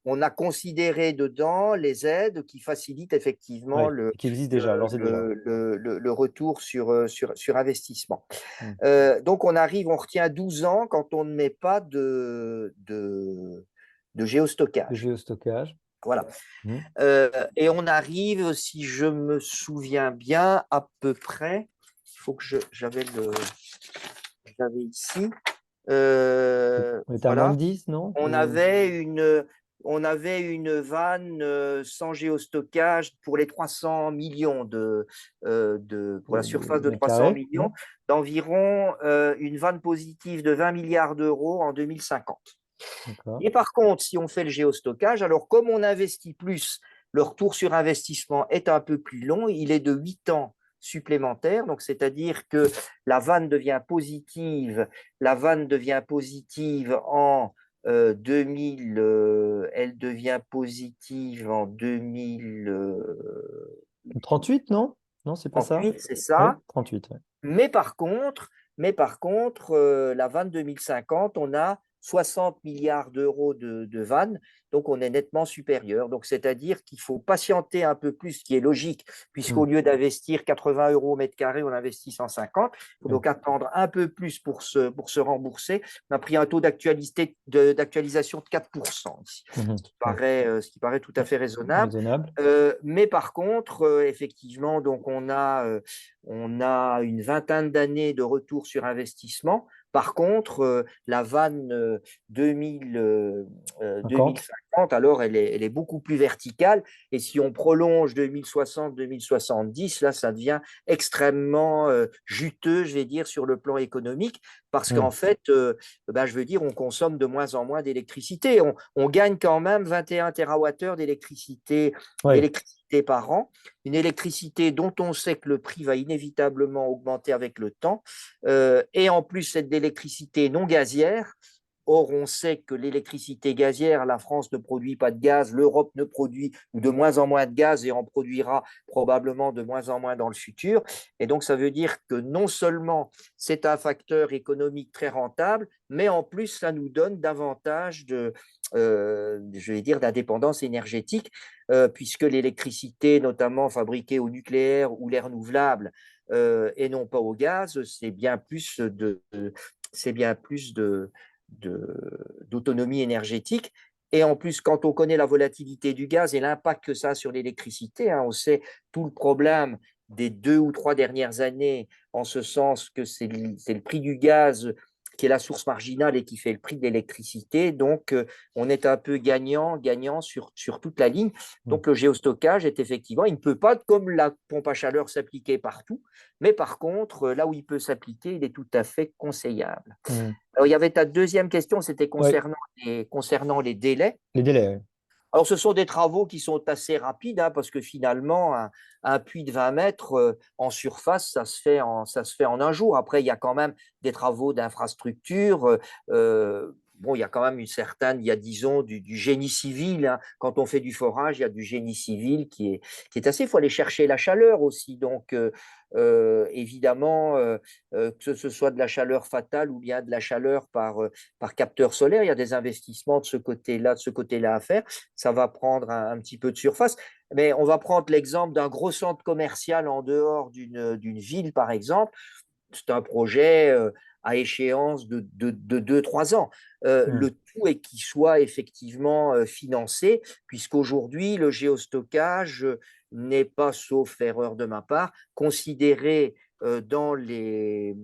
on a considéré dedans les aides qui facilitent effectivement Oui, qui existent déjà, d'ores et déjà. le retour sur investissement. Hmm. Donc, on retient 12 ans quand on ne met pas de Le géostockage. géostockage. Voilà. Hmm. Et on arrive, si je me souviens bien, à peu près, il faut que j'avais ici, On est à moins de voilà, 10, non? on avait une vanne sans géostockage pour les 300 millions pour la surface de Mètres 300 carrés. Hmm. millions, d'environ une vanne positive de 20 milliards d'euros en 2050. D'accord. Et par contre, si on fait le géostockage, alors comme on investit plus, le retour sur investissement est un peu plus long, il est de 8 ans supplémentaires, donc c'est-à-dire que la vanne devient positive, en 2000, elle devient positive en 38, non? Non, c'est pas ça? 2038, c'est Oui, ça. 38. Ouais. Mais par contre, la vanne 2050, on a 60 milliards d'euros de vannes, donc on est nettement supérieur. Donc, c'est-à-dire qu'il faut patienter un peu plus, ce qui est logique, puisqu'au Hmm. lieu d'investir 80 euros au mètre carré, on investit 150. Il faut Oui. donc attendre un peu plus pour se rembourser. On a pris un taux d'actualisation de 4% ici, Mhm. Ouais. ce qui paraît tout à Ouais. fait raisonnable. Raisonnable. Mais par contre, effectivement, donc on a une vingtaine d'années de retour sur investissement. Par contre, la vanne 2000, 50. 2050, alors elle est beaucoup plus verticale. Et si on prolonge 2060-2070, là, ça devient extrêmement juteux, je vais dire, sur le plan économique, parce Hmm. qu'en fait, je veux dire, on consomme de moins en moins d'électricité. On gagne quand même 21 TWh Oui. d'électricité par an, une électricité dont on sait que le prix va inévitablement augmenter avec le temps, et en plus c'est de l'électricité non gazière, Or, on sait que l'électricité gazière, la France ne produit pas de gaz, l'Europe ne produit ou de moins en moins de gaz et en produira probablement de moins en moins dans le futur. Et donc, ça veut dire que non seulement c'est un facteur économique très rentable, mais en plus, ça nous donne davantage je vais dire, d'indépendance énergétique, puisque l'électricité, notamment fabriquée au nucléaire ou les renouvelables, et non pas au gaz, c'est bien plus d'autonomie énergétique. Et en plus, quand on connaît la volatilité du gaz et l'impact que ça a sur l'électricité, hein, on sait tout le problème des 2 ou 3 dernières années, en ce sens que c'est le prix du gaz qui est la source marginale et qui fait le prix de l'électricité. Donc, on est un peu gagnant sur toute la ligne. Mm. Donc, le géostockage est effectivement, il ne peut pas, comme la pompe à chaleur, s'appliquer partout, mais par contre, là où il peut s'appliquer, il est tout à fait conseillable. Mm. Alors, il y avait ta deuxième question, c'était Ouais, concernant les délais. les délais. Ouais. Alors, ce sont des travaux qui sont assez rapides, hein, parce que finalement, un puits de 20 mètres en surface, ça se fait en un jour. Après, il y a quand même des travaux d'infrastructure. Bon, il y a quand même il y a disons du génie civil, hein. Quand on fait du forage, il y a du génie civil qui est assez. Il faut aller chercher la chaleur aussi. Donc, évidemment, que ce soit de la chaleur fatale ou bien de la chaleur par capteur solaire, il y a des investissements de ce côté-là à faire. Ça va prendre un petit peu de surface. Mais on va prendre l'exemple d'un gros centre commercial en dehors d'une ville, par exemple. C'est un projet à échéance de 2, 3 ans. Mm. Le tout est qu'il soit effectivement financé, puisqu'aujourd'hui, le géostockage n'est pas, sauf erreur de ma part, considéré dans les,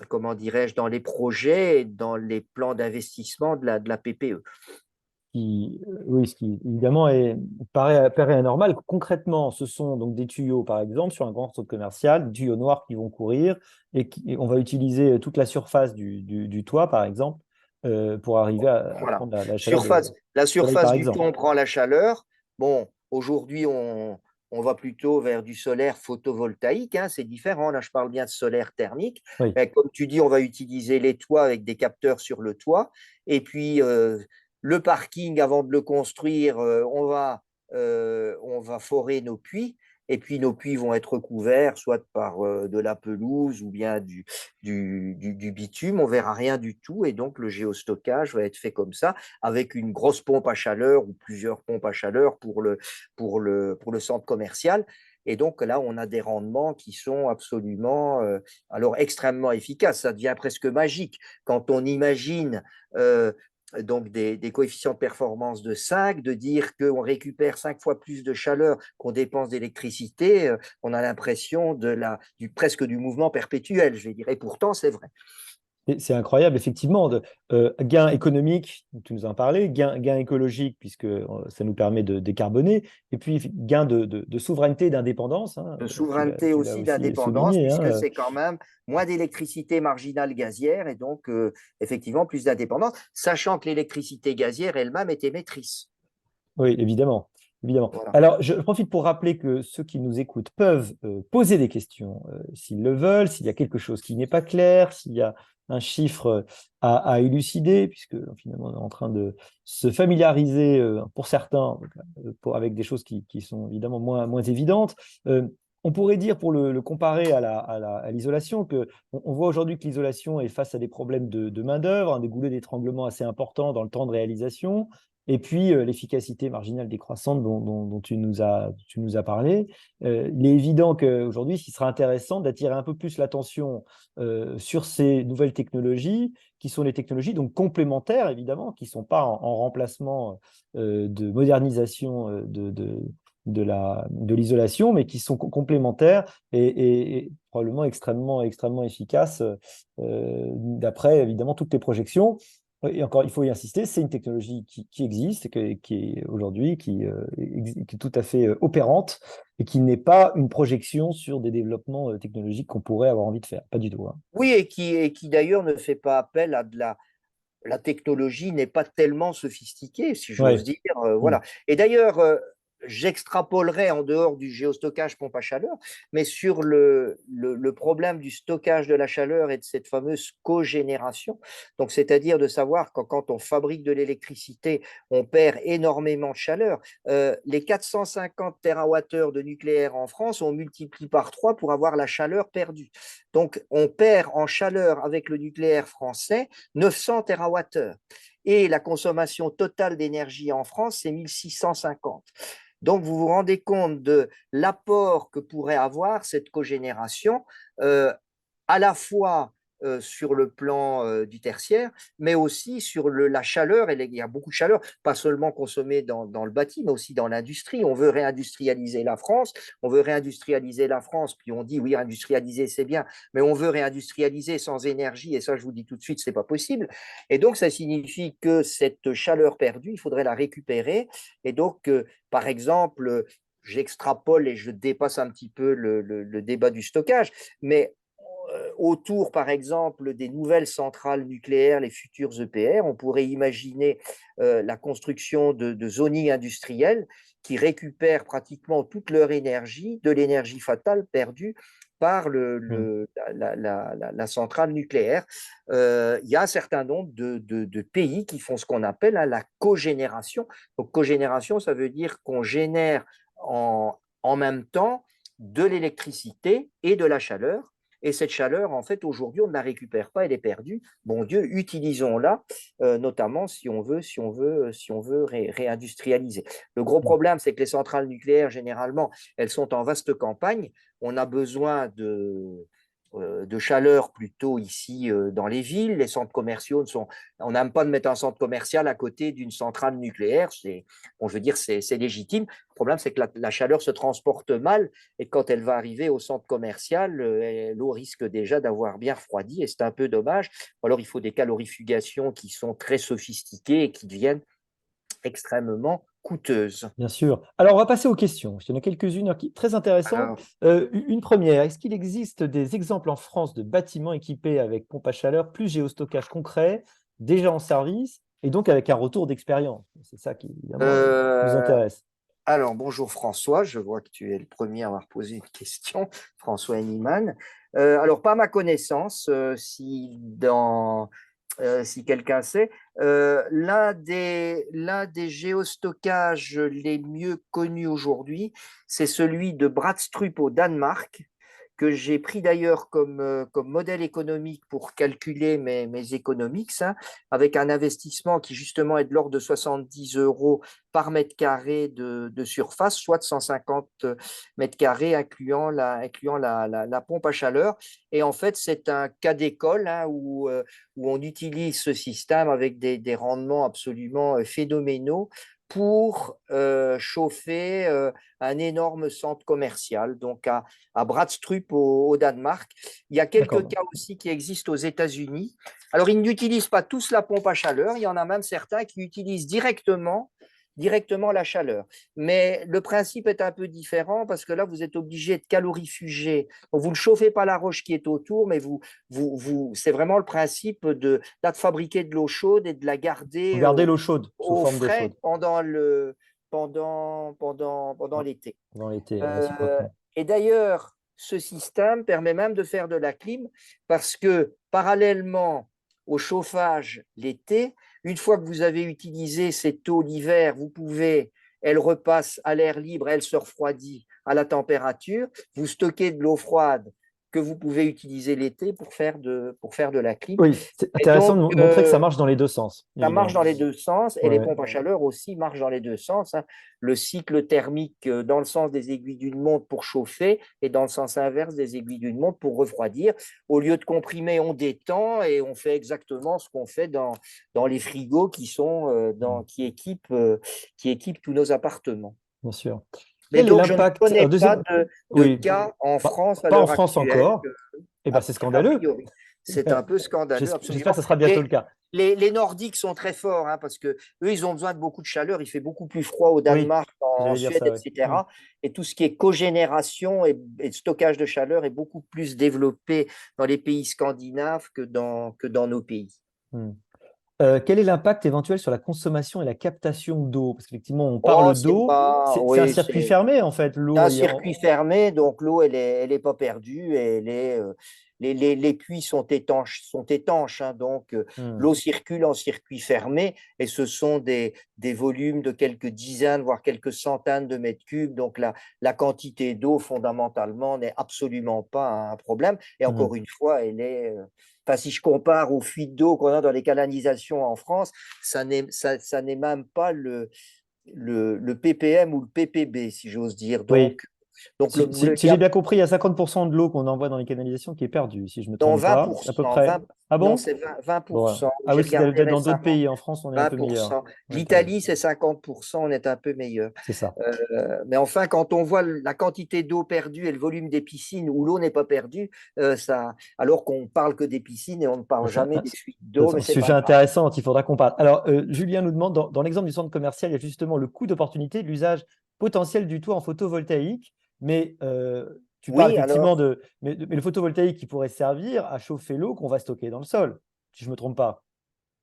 comment dirais-je, dans les projets, dans les plans d'investissement de la PPE. Oui, ce qui évidemment paraît anormal. Concrètement, ce sont donc des tuyaux, par exemple, sur un grand centre commercial, des tuyaux noirs qui vont courir et on va utiliser toute la surface du toit, par exemple, pour arriver à Voilà. prendre la chaleur La du soleil, surface par du exemple. toit, on prend la chaleur. Bon, aujourd'hui, on va plutôt vers du solaire photovoltaïque, hein, c'est différent. Là, je parle bien de solaire thermique. Oui. Mais comme tu dis, on va utiliser les toits avec des capteurs sur le toit. Et puis, le parking, avant de le construire, on va forer nos puits. Et puis, nos puits vont être recouverts soit par de la pelouse ou bien du bitume. On verra rien du tout. Et donc, le géostockage va être fait comme ça, avec une grosse pompe à chaleur ou plusieurs pompes à chaleur pour le centre commercial. Et donc là, on a des rendements qui sont absolument, alors extrêmement efficaces. Ça devient presque magique quand on imagine donc des coefficients de performance de 5, de dire qu'on récupère 5 fois plus de chaleur qu'on dépense d'électricité. On a l'impression presque du mouvement perpétuel, je vais dire. Et pourtant, c'est vrai. C'est incroyable, effectivement. Gain économique, tu nous en parlais, gain écologique, puisque ça nous permet de décarboner, et puis gain de souveraineté et d'indépendance, hein, De tu souveraineté l'as aussi, aussi d'indépendance, souligné. puisque Hein. c'est quand même moins d'électricité marginale gazière et donc effectivement plus d'indépendance, sachant que l'électricité gazière elle-même est émettrice. Oui, évidemment. Évidemment. Voilà. Alors, je profite pour rappeler que ceux qui nous écoutent peuvent poser des questions s'ils le veulent, s'il y a quelque chose qui n'est pas clair, s'il y a un chiffre à élucider, puisque finalement, on est en train de se familiariser, pour certains, avec des choses qui sont évidemment moins évidentes. On pourrait dire, pour le comparer à l'isolation, on voit aujourd'hui que l'isolation est face à des problèmes de main-d'œuvre, des goulets d'étranglement assez importants dans le temps de réalisation. Et puis, l'efficacité marginale décroissante dont tu nous as parlé. Il est évident qu'aujourd'hui, il sera intéressant d'attirer un peu plus l'attention sur ces nouvelles technologies, qui sont les technologies donc complémentaires, évidemment, qui ne sont pas en remplacement de modernisation de l'isolation, mais qui sont complémentaires et probablement extrêmement efficaces, d'après, évidemment, toutes les projections. Et encore, il faut y insister, c'est une technologie qui existe, qui est aujourd'hui, qui est tout à fait opérante et qui n'est pas une projection sur des développements technologiques qu'on pourrait avoir envie de faire. Pas du tout. Hein. Oui, et qui d'ailleurs ne fait pas appel à la technologie n'est pas tellement sophistiquée, si j'ose Ouais. dire. Mm. Voilà. Et d'ailleurs, j'extrapolerai en dehors du géostockage pompe à chaleur, mais sur le problème du stockage de la chaleur et de cette fameuse cogénération. Donc, c'est-à-dire de savoir que quand on fabrique de l'électricité, on perd énormément de chaleur. Les 450 TWh de nucléaire en France, on multiplie par 3 pour avoir la chaleur perdue. Donc, on perd en chaleur avec le nucléaire français 900 TWh. Et la consommation totale d'énergie en France, c'est 1650. Donc, vous vous rendez compte de l'apport que pourrait avoir cette cogénération, euh, à la fois sur le plan du tertiaire, mais aussi sur la chaleur. Et il y a beaucoup de chaleur, pas seulement consommée dans le bâti, mais aussi dans l'industrie. On veut réindustrialiser la France, puis on dit oui, industrialiser c'est bien, mais on veut réindustrialiser sans énergie, et ça je vous dis tout de suite, c'est pas possible. Et donc ça signifie que cette chaleur perdue, il faudrait la récupérer. Et donc, par exemple, j'extrapole et je dépasse un petit peu le débat du stockage, mais autour, par exemple, des nouvelles centrales nucléaires, les futures EPR, on pourrait imaginer la construction de zoning industriels qui récupèrent pratiquement toute leur énergie, de l'énergie fatale perdue par Mm. la centrale nucléaire. Il y a un certain nombre de pays qui font ce qu'on appelle la cogénération. Donc, cogénération, ça veut dire qu'on génère en même temps de l'électricité et de la chaleur. Et cette chaleur, en fait, aujourd'hui, on ne la récupère pas, elle est perdue. Bon Dieu, utilisons-la, notamment si on veut réindustrialiser. Le gros Mm. problème, c'est que les centrales nucléaires, généralement, elles sont en vaste campagne. On a besoin de chaleur plutôt ici dans les villes. Les centres commerciaux on n'aime pas de mettre un centre commercial à côté d'une centrale nucléaire. Bon, je veux dire, c'est légitime. Le problème, c'est que la chaleur se transporte mal et quand elle va arriver au centre commercial, l'eau risque déjà d'avoir bien refroidi et c'est un peu dommage. Alors, il faut des calorifications qui sont très sophistiquées et qui deviennent extrêmement coûteuses. Bien sûr. Alors, on va passer aux questions. Il y en a quelques-unes très intéressantes. Alors, Une première, est-ce qu'il existe des exemples en France de bâtiments équipés avec pompe à chaleur plus géostockage concret, déjà en service, et donc avec un retour d'expérience? C'est ça qui, évidemment, nous euh, intéresse. alors, bonjour François, je vois que tu es le premier à avoir posé une question, François Henniman. Alors, pas à ma connaissance, si quelqu'un sait, l'un des géostockages les mieux connus aujourd'hui, c'est celui de Bradstrup au Danemark, que j'ai pris d'ailleurs comme modèle économique pour calculer mes économiques, hein, avec un investissement qui justement est de l'ordre de 70 euros par mètre carré de surface, soit de 150 mètres carrés, incluant la pompe à chaleur. Et en fait, c'est un cas d'école, hein, où on utilise ce système avec des rendements absolument phénoménaux pour chauffer un énorme centre commercial, donc à Bradstrup au Danemark. Il y a quelques D'accord. cas aussi qui existent aux États-Unis. Alors, ils n'utilisent pas tous la pompe à chaleur, il y en a même certains qui utilisent directement la chaleur. Mais le principe est un peu différent parce que là, vous êtes obligé de calorifuger. Donc, vous ne chauffez pas la roche qui est autour, mais c'est vraiment le principe de fabriquer de l'eau chaude et de la Vous garder gardez l'eau chaude, sous au forme d'eau frais chaude, pendant l'été. dans l'été, Euh, réciproquement. et d'ailleurs, ce système permet même de faire de la clim parce que parallèlement au chauffage l'été, une fois que vous avez utilisé cette eau l'hiver, elle repasse à l'air libre, elle se refroidit à la température, vous stockez de l'eau froide que vous pouvez utiliser l'été pour faire de la clim. Oui, c'est Et intéressant donc, de montrer que ça marche dans les deux sens, ça marche évidemment. dans les deux sens et les Ouais. pompes à chaleur aussi marchent dans les deux sens, hein. Le cycle thermique dans le sens des aiguilles d'une montre pour chauffer et dans le sens inverse des aiguilles d'une montre pour refroidir. Au lieu de comprimer, on détend et on fait exactement ce qu'on fait dans les frigos qui équipent tous nos appartements. Bien sûr. Mais Quel est donc, je ne l'impact? connais pas Deuxième, de oui, cas en France à pas en l'heure France actuelle, encore. Eh ben, c'est a scandaleux. priori. C'est un peu scandaleux, J'espère que absolument. ce sera bientôt le cas. Les Nordiques sont très forts, hein, parce que eux, ils ont besoin de beaucoup de chaleur. Il fait beaucoup plus froid au Oui, Danemark, en j'allais dire Suède, ça, oui. etc. Et tout ce qui est cogénération et stockage de chaleur est beaucoup plus développé dans les pays scandinaves que dans nos pays. Mm. Quel est l'impact éventuel sur la consommation et la captation d'eau? Parce qu'effectivement, on Oh, parle c'est d'eau, pas, c'est un oui, circuit c'est fermé en fait, l'eau. un circuit fermé, donc l'eau, elle est pas perdue, les puits sont étanches, hein, donc Hmm. l'eau circule en circuit fermé et ce sont des volumes de quelques dizaines, voire quelques centaines de mètres cubes. Donc la quantité d'eau, fondamentalement, n'est absolument pas un problème. Et Mhm. encore une fois, enfin, si je compare aux fuites d'eau qu'on a dans les canalisations en France, ça n'est même pas le ppm ou le ppb, si j'ose dire. Oui, Donc si j'ai bien compris, il y a 50% de l'eau qu'on envoie dans les canalisations qui est perdue, si je ne me non, trompe pas, à peu 20%, près. Ah non, bon? c'est Bon. 20%. Ah J'ai oui, c'est regardé peut-être dans d'autres récemment, pays. En France, on est un peu meilleur. 20%. On est un- L'Italie, c'est 50%, on est un peu meilleur. C'est ça. Mais enfin, quand on voit la quantité d'eau perdue et le volume des piscines où l'eau n'est pas perdue, alors qu'on parle que des piscines et on ne parle jamais des fuites d'eau, C'est mais un c'est pas sujet grave. intéressant dont il faudra qu'on parle. Alors, Julien nous demande, dans l'exemple du centre commercial, il y a justement le coût d'opportunité de l'usage potentiel du toit en photovoltaïque, mais tu parles Oui, effectivement alors, mais le photovoltaïque qui pourrait servir à chauffer l'eau qu'on va stocker dans le sol, si je ne me trompe pas.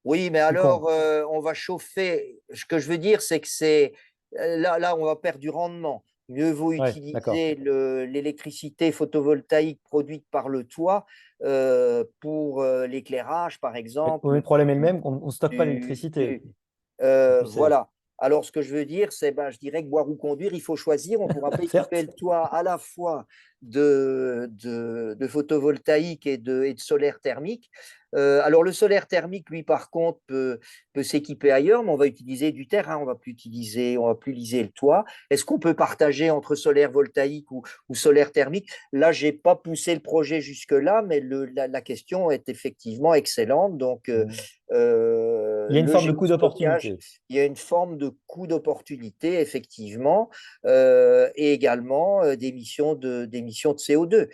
oui, mais Je suis con. alors, on va chauffer. Ce que je veux dire, c'est que là, on va perdre du rendement. Mieux vaut Ouais, d'accord. utiliser l'électricité photovoltaïque produite par le toit pour l'éclairage, par exemple, Le problème est le même, on ne stocke pas du, l'électricité. du- Tu sais. voilà. Alors, ce que je veux dire, c'est, ben, je dirais que boire ou conduire, il faut choisir. On ne pourra pas équiper Certes. le toit à la fois de photovoltaïque et de solaire thermique. Alors, le solaire thermique, lui, par contre, peut s'équiper ailleurs, mais on va utiliser du terrain. On va plus liser le toit. Est-ce qu'on peut partager entre solaire voltaïque ou solaire thermique? Là, j'ai pas poussé le projet jusque-là, mais la question est effectivement excellente. Donc, Mm. Il y a une le forme de coût géostockage, d'opportunité. il y a une forme de coût d'opportunité, effectivement, et également d'émissions de CO2.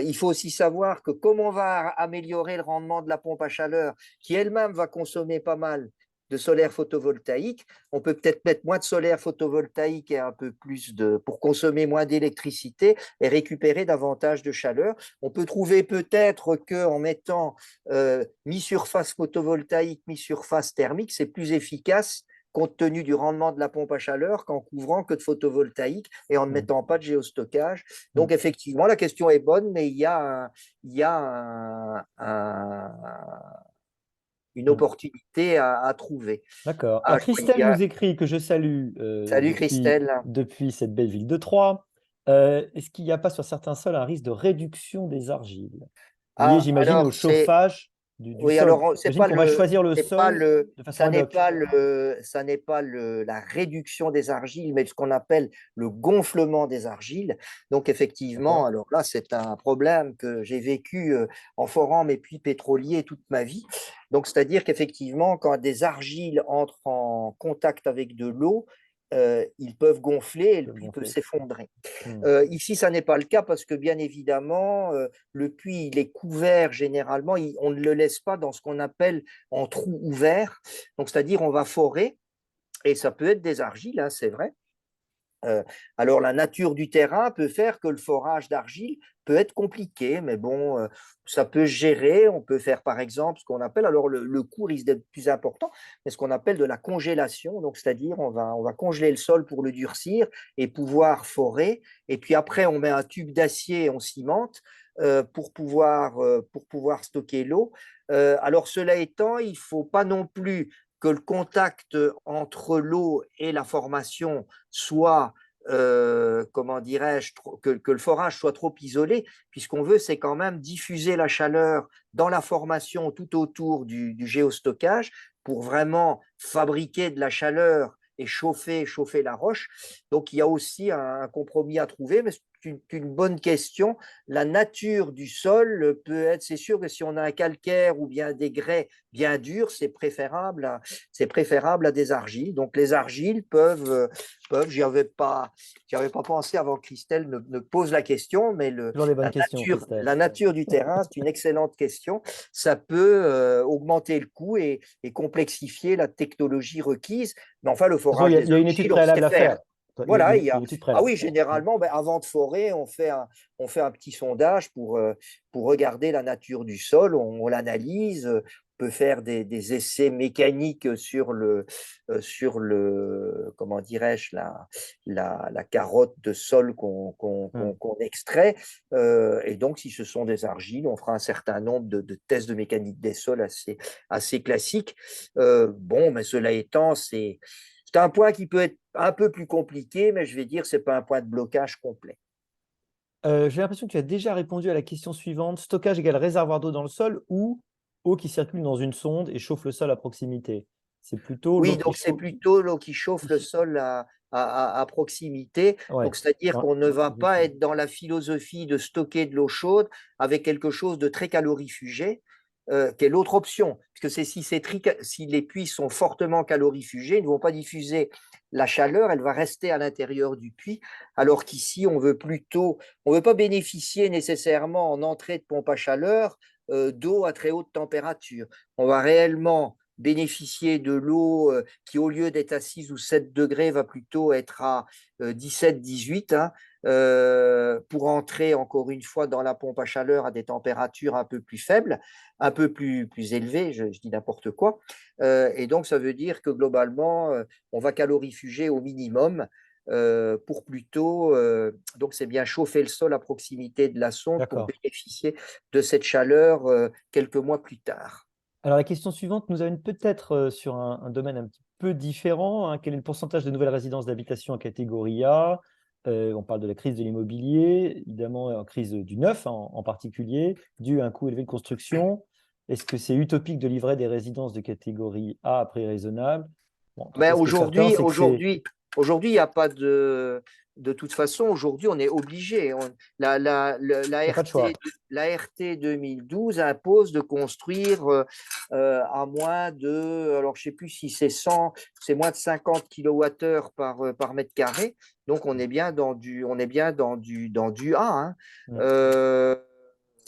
Il faut aussi savoir que comme on va améliorer le rendement de la pompe à chaleur, qui elle-même va consommer pas mal de solaire photovoltaïque, on peut peut-être mettre moins de solaire photovoltaïque et un peu plus pour consommer moins d'électricité et récupérer davantage de chaleur. On peut trouver peut-être qu'en mettant mi-surface photovoltaïque, mi-surface thermique, c'est plus efficace compte tenu du rendement de la pompe à chaleur qu'en couvrant que de photovoltaïque et en ne Mm. mettant pas de géostockage. Mm. Donc effectivement, la question est bonne, mais il y a une Mm. opportunité à trouver. D'accord. Ah, Alors, Christelle nous écrit que je salue salut Christelle. depuis cette belle ville de Troyes. Est-ce qu'il n'y a pas sur certains sols un risque de réduction des argiles lié, Ah, j'imagine, au alors chauffage du oui, sol? alors J'imagine qu'on va choisir le sol de façon ad hoc. ça n'est pas la réduction des argiles, mais ce qu'on appelle le gonflement des argiles. Donc effectivement, D'accord? alors là, c'est un problème que j'ai vécu en forant mes puits pétroliers toute ma vie. Donc c'est-à-dire qu'effectivement, quand des argiles entrent en contact avec de l'eau, ils peuvent gonfler et le Je vais le puits peut gonfler. s'effondrer. Mm. Ici, ça n'est pas le cas parce que bien évidemment, le puits il est couvert généralement, on ne le laisse pas dans ce qu'on appelle en trou ouvert. Donc, c'est-à-dire on va forer et ça peut être des argiles, hein, c'est vrai. Alors, la nature du terrain peut faire que le forage d'argile peut être compliqué, mais bon, ça peut se gérer. On peut faire, par exemple, ce qu'on appelle, alors le coût risque d'être plus important, mais ce qu'on appelle de la congélation. Donc, c'est-à-dire, on va congeler le sol pour le durcir et pouvoir forer. Et puis après, on met un tube d'acier, on cimente pour pouvoir stocker l'eau. Alors, cela étant, il ne faut pas non plus que le contact entre l'eau et la formation soit, comment dirais-je, que le forage soit trop isolé, puisqu'on veut, c'est quand même diffuser la chaleur dans la formation tout autour du géostockage pour vraiment fabriquer de la chaleur et chauffer la roche. Donc, il y a aussi un compromis à trouver, mais c'est une bonne question. La nature du sol peut être, c'est sûr que si on a un calcaire ou bien des grès bien durs, c'est préférable à des argiles. Donc, les argiles j'y avais pas pensé avant que Christelle ne pose la question, mais Toujours des bonnes questions, Christelle. la nature du terrain, c'est une excellente question. Ça peut augmenter le coût et complexifier la technologie requise. Mais enfin, le De toute façon, forage des il y a une étude argiles, on sait préalable à faire. faire. Il Voilà, y a une étude ah préalable à oui, faire. Mm. généralement, ben, avant de forer, on fait un petit sondage pour regarder la nature du sol, on l'analyse, peut faire des essais mécaniques sur le comment dirais-je, la carotte de sol qu'on extrait. Et donc, si ce sont des argiles, on fera un certain nombre de tests de mécanique des sols assez classiques. Bon, mais cela étant, c'est un point qui peut être un peu plus compliqué, mais je vais dire, ce n'est pas un point de blocage complet. J'ai l'impression que tu as déjà répondu à la question suivante. Stockage égale réservoir d'eau dans le sol ou eau qui circule dans une sonde et chauffe le sol à proximité. C'est plutôt l'eau Oui, qui donc c'est chauffe. plutôt l'eau qui chauffe le sol à proximité. Ouais. Donc, c'est-à-dire Dans- qu'on ne va dans une pas sonde. être dans la philosophie de stocker de l'eau chaude avec quelque chose de très calorifugé, qui est l'autre option. Parce que si les puits sont fortement calorifugés, ils ne vont pas diffuser la chaleur, elle va rester à l'intérieur du puits. Alors qu'ici, on veut pas bénéficier nécessairement en entrée de pompe à chaleur d'eau à très haute température. On va réellement bénéficier de l'eau qui, au lieu d'être à 6 ou 7 degrés, va plutôt être à 17-18, hein, pour entrer encore une fois dans la pompe à chaleur à des températures un peu plus faibles, un peu plus élevées, je dis n'importe quoi. Et donc, ça veut dire que globalement, on va calorifuger au minimum pour plutôt, donc c'est bien chauffer le sol à proximité de la sonde pour D'accord. bénéficier de cette chaleur quelques mois plus tard. Alors, la question suivante nous amène peut-être sur un domaine un petit peu différent, hein. Quel est le pourcentage de nouvelles résidences d'habitation en catégorie A? On parle de la crise de l'immobilier, évidemment, en crise du neuf en particulier, dû à un coût élevé de construction. Est-ce que c'est utopique de livrer des résidences de catégorie A à prix raisonnable? Bon, en tout Mais cas, ce qui est certain, c'est que c'est. aujourd'hui, il n'y a pas de toute façon, aujourd'hui, on est obligé. Il n'y a pas de choix. La RT 2012 impose de construire à moins de, alors je ne sais plus si c'est 100, c'est moins de 50 kWh par mètre carré. Donc, on est bien dans du A, hein. Mm. Euh,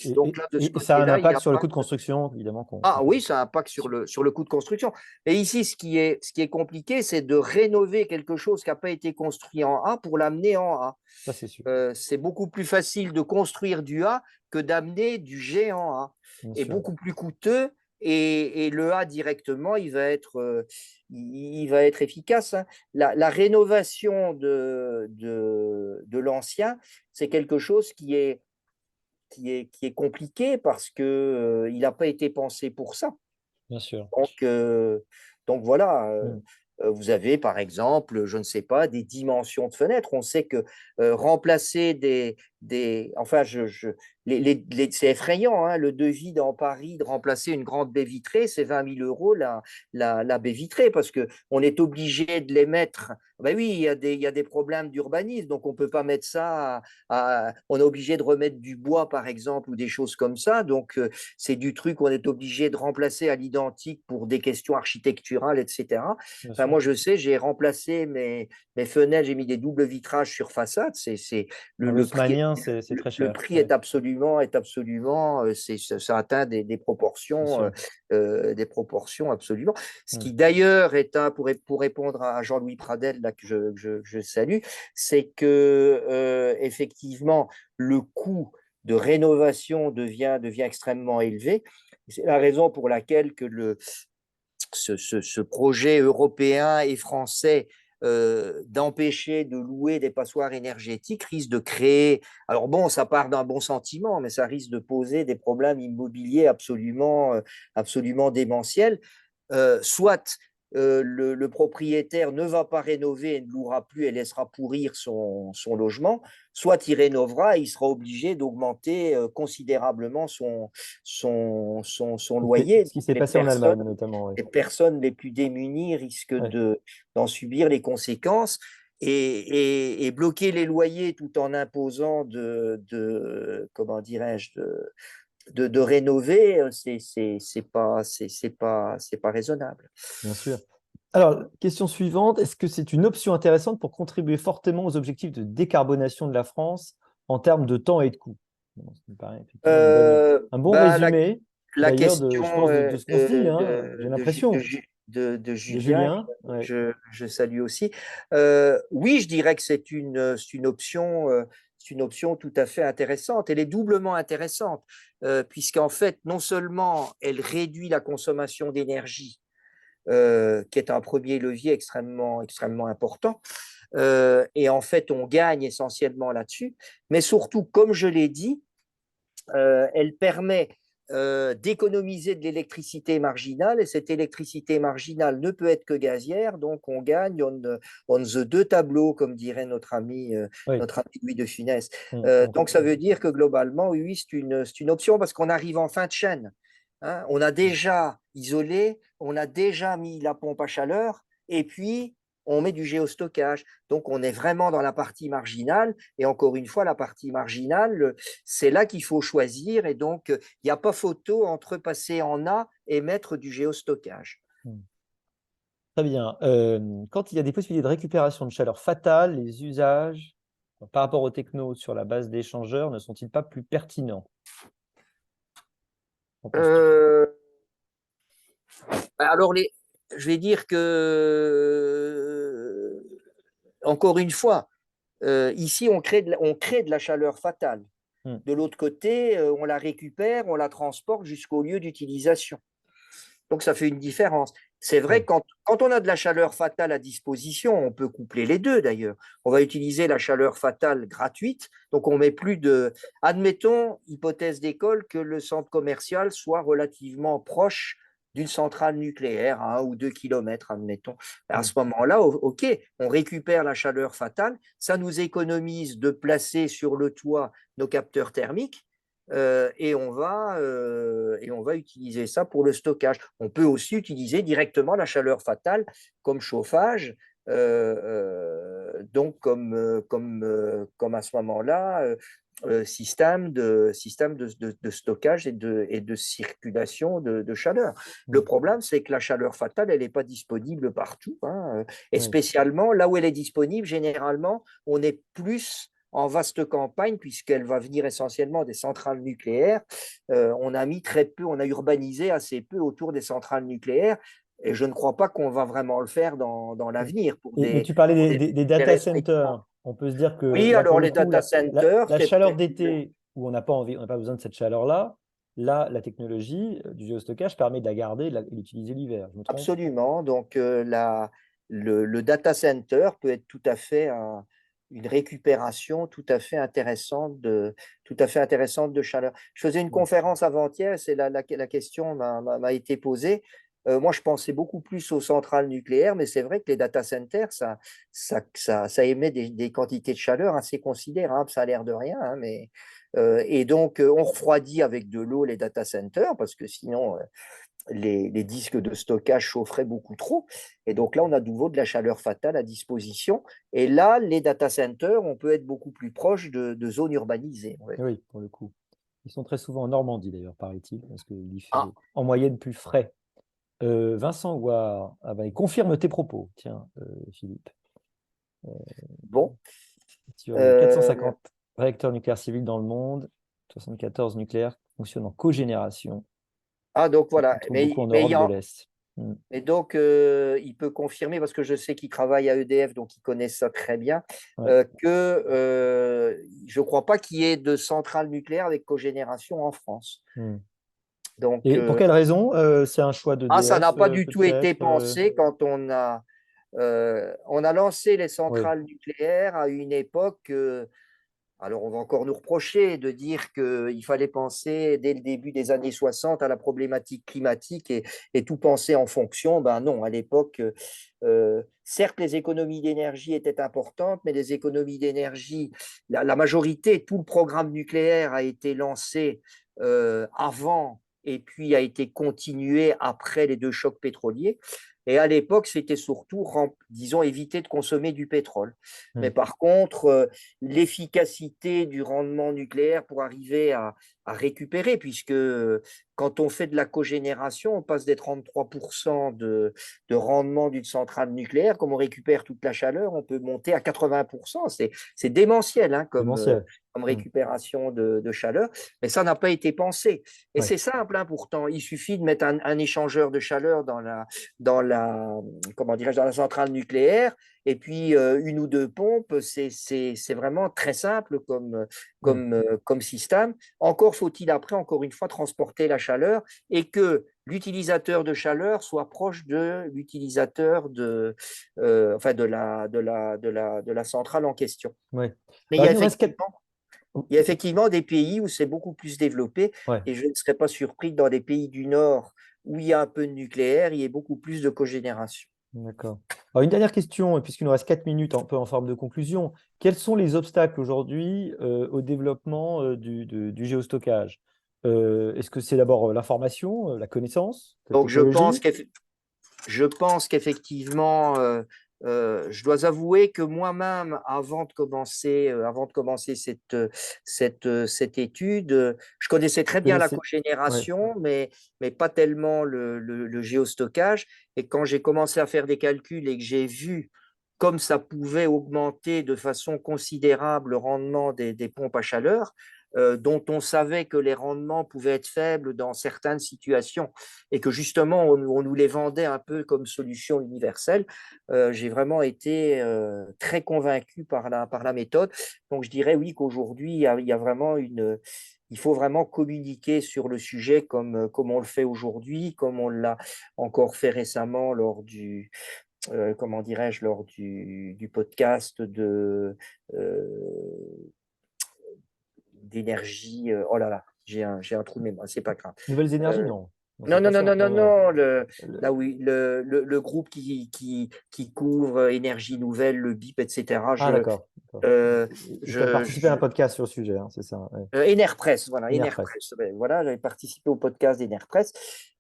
Et, donc et- là, de ce et ça a un côté-là, il n'y a impact sur le pas. coût de construction, évidemment, qu'on Ah peut. oui, ça impacte sur le coût de construction. Et ici, ce qui est compliqué, c'est de rénover quelque chose qui n'a pas été construit en A pour l'amener en A. Ça, c'est sûr, C'est beaucoup plus facile de construire du A que d'amener du G en A. bien Et sûr. beaucoup plus coûteux. Et le A directement, il va être efficace, hein. La rénovation de l'ancien, c'est quelque chose qui est compliqué parce que il n'a pas été pensé pour ça. Bien sûr. Donc, donc voilà, Mm. vous avez par exemple, je ne sais pas, des dimensions de fenêtres. On sait que remplacer enfin, c'est effrayant, hein, le devis dans Paris de remplacer une grande baie vitrée, c'est 20 000 € la baie vitrée, parce qu'on est obligé de les mettre. Ben oui, il y a des problèmes d'urbanisme, donc on ne peut pas mettre ça on est obligé de remettre du bois, par exemple, ou des choses comme ça. Donc, c'est du truc qu'on est obligé de remplacer à l'identique pour des questions architecturales, etc. Bien Enfin, sûr. moi, je sais, j'ai remplacé mes fenêtres, j'ai mis des doubles vitrages sur façade. En Le prix, haussmannien, c'est très le cher. prix Ouais. est absolument, ça atteint des Bien proportions, sûr. absolument. Ce Mm. qui d'ailleurs pour répondre à Jean-Louis Pradel, là, que je salue, c'est que effectivement, le coût de rénovation devient extrêmement élevé. C'est la raison pour laquelle ce projet européen et français d'empêcher de louer des passoires énergétiques risque de créer, alors bon, ça part d'un bon sentiment, mais ça risque de poser des problèmes immobiliers absolument démentiels. Soit le propriétaire ne va pas rénover et ne louera plus et laissera pourrir son logement, soit il rénovera et il sera obligé d'augmenter considérablement son loyer. Ce qui Donc s'est passé en Allemagne, notamment. Ouais. les personnes les plus démunies risquent Ouais, d'en subir les conséquences. Et bloquer les loyers tout en imposant comment dirais-je, de rénover, c'est pas raisonnable. bien sûr. Alors, question suivante, est-ce que c'est une option intéressante pour contribuer fortement aux objectifs de décarbonation de la France en termes de temps et de coût? Bon, ça me paraît effectivement un bon Ben, résumé, la d'ailleurs, question je pense, de ce qu'on se dit, hein, j'ai de l'impression, Julien, Julien. Ouais. je salue aussi. Oui, je dirais que c'est une option, c'est une option tout à fait intéressante. Elle est doublement intéressante, puisqu'en fait, non seulement elle réduit la consommation d'énergie, qui est un premier levier extrêmement, extrêmement important, et en fait, on gagne essentiellement là-dessus, mais surtout, comme je l'ai dit, elle permet d'économiser de l'électricité marginale, et cette électricité marginale ne peut être que gazière, donc on gagne on the deux tableaux, comme dirait Oui. notre ami Louis de Funès. On- Donc ça veut dire que globalement, oui, c'est une option parce qu'on arrive en fin de chaîne. Hein. On a déjà isolé, on a déjà mis la pompe à chaleur, et puis on met du géostockage. Donc on est vraiment dans la partie marginale, et encore une fois, la partie marginale, c'est là qu'il faut choisir. Et donc, il n'y a pas photo entre passer en A et mettre du géostockage. Très bien. Quand il y a des possibilités de récupération de chaleur fatale, les usages par rapport aux technos sur la base d'échangeurs ne sont-ils pas plus pertinents? Qu'en penses-tu? Euh, alors, je vais dire que, encore une fois, ici, on crée de la chaleur fatale. Hmm. De l'autre côté, on la récupère, on la transporte jusqu'au lieu d'utilisation. Donc, ça fait une différence. C'est vrai, Oui. quand on a de la chaleur fatale à disposition, on peut coupler les deux d'ailleurs. On va utiliser la chaleur fatale gratuite. Donc, on met plus de. Admettons, hypothèse d'école, que le centre commercial soit relativement proche d'une centrale nucléaire, à 1 ou 2 kilomètres, admettons. À Hmm. ce moment-là, OK, on récupère la chaleur fatale. Ça nous économise de placer sur le toit nos capteurs thermiques. Et on va utiliser ça pour le stockage. On peut aussi utiliser directement la chaleur fatale comme chauffage, donc comme à ce moment-là, système de stockage et de circulation de chaleur. Le Hmm. problème, c'est que la chaleur fatale, elle n'est pas disponible partout, hein, et Oui. spécialement là où elle est disponible, généralement, on est plus en vaste campagne, puisqu'elle va venir essentiellement des centrales nucléaires. On a mis très peu, on a urbanisé assez peu autour des centrales nucléaires, et je ne crois pas qu'on va vraiment le faire dans l'avenir Mais tu parlais pour des des data centers. On peut se dire que Oui, là, pour alors le les coup, data centers, la c'est chaleur peut-être une. d'été, où on n'a pas envie, on n'a pas besoin de cette chaleur-là, là, la technologie du géostockage permet de la garder et de l'utiliser l'hiver. Je me trompe? Absolument. Donc, le data center peut être tout à fait une récupération tout à fait intéressante de chaleur. Je faisais une Hmm. conférence avant-hier, c'est la question m'a été posée. Moi, je pensais beaucoup plus aux centrales nucléaires, mais c'est vrai que les data centers, ça émet des quantités de chaleur assez considérables. Ça a l'air de rien, hein, mais et donc, on refroidit avec de l'eau les data centers parce que sinon, les disques de stockage chaufferaient beaucoup trop. Et donc là, on a de nouveau de la chaleur fatale à disposition. Et là, les data centers, on peut être beaucoup plus proche de zones urbanisées. Ouais. Oui, pour le coup. Ils sont très souvent en Normandie, d'ailleurs, paraît-il, parce qu'il y Ah, fait en moyenne plus frais. Vincent Ouard, ah ben, il confirme tes propos, tiens, Philippe. Euh, bon. sur les Euh, 450 réacteurs nucléaires civils dans le monde, 74 nucléaires fonctionnent en cogénération. donc On voilà. trouve beaucoup en Mais, Europe de l'Est. Hmm. et donc, il peut confirmer, parce que je sais qu'il travaille à EDF, donc il connaît ça très bien, Ouais. que je ne crois pas qu'il y ait de centrales nucléaires avec cogénération en France. Hmm. Donc, Et pour quelle raison? C'est un choix ça n'a d'EDF, pas du tout été peut-être. pensé quand on a lancé les Oui, centrales nucléaires à une époque. Alors, on va encore nous reprocher de dire qu'il fallait penser dès le début des années 60 à la problématique climatique et tout penser en fonction. Ben non, à l'époque, certes, les économies d'énergie étaient importantes, mais les économies d'énergie, la majorité, tout le programme nucléaire a été lancé avant et puis a été continué après les deux chocs pétroliers. Et à l'époque, c'était surtout, disons, éviter de consommer du pétrole. hmm, Mais par contre, l'efficacité du rendement nucléaire pour arriver à récupérer, puisque quand on fait de la cogénération, on passe des 33% de rendement d'une centrale nucléaire. Comme on récupère toute la chaleur, on peut monter à 80%. C'est démentiel, hein, démentiel. comme Hmm. récupération de chaleur, mais ça n'a pas été pensé. Et Ouais. c'est simple, hein, pourtant, il suffit de mettre un échangeur de chaleur comment dirais-je, dans la centrale nucléaire. Et puis, une ou deux pompes, c'est vraiment très simple Mm. comme système. Encore faut-il après, encore une fois, transporter la chaleur et que l'utilisateur de chaleur soit proche de l'utilisateur enfin de la centrale en question. Ouais. Mais Alors, il nous reste quatre. Oh, il y a effectivement des pays où c'est beaucoup plus développé ouais, et je ne serais pas surpris que dans des pays du Nord où il y a un peu de nucléaire, il y ait beaucoup plus de cogénération. d'accord. Alors, une dernière question, et puisqu'il nous reste 4 minutes, un peu en forme de conclusion. Quels sont les obstacles aujourd'hui au développement du géostockage? Est-ce que c'est d'abord l'information, la connaissance, la Donc technologie? je pense qu'effectivement, je dois avouer que moi-même, avant de commencer cette étude, je connaissais très bien la Connaissez. Ouais. cogénération, mais pas tellement le géostockage. Et quand j'ai commencé à faire des calculs et que j'ai vu comme ça pouvait augmenter de façon considérable le rendement des pompes à chaleur, dont on savait que les rendements pouvaient être faibles dans certaines situations et que justement on nous les vendait un peu comme solution universelle, j'ai vraiment été très convaincu par la méthode. Donc je dirais oui qu'aujourd'hui il y a vraiment il faut vraiment communiquer sur le sujet comme on le fait aujourd'hui, comme on l'a encore fait récemment lors comment dirais-je, lors du podcast d'énergie. Oh là là, j'ai un trou de mémoire, c'est pas grave. Nouvelles énergies? Euh, Non. Non, c'est non, pas non, non, ça. non, non, Non, non. non. Le- Là, oui, le groupe qui couvre énergie nouvelle, le BIP, etc. Ah, d'accord. D'accord. Euh, Et tu as participé à un je, podcast sur le sujet, hein, c'est ça. Ouais. Enerpress, voilà, Enerpress. Enerpress. Ben, voilà, j'avais participé au podcast d'Enerpress.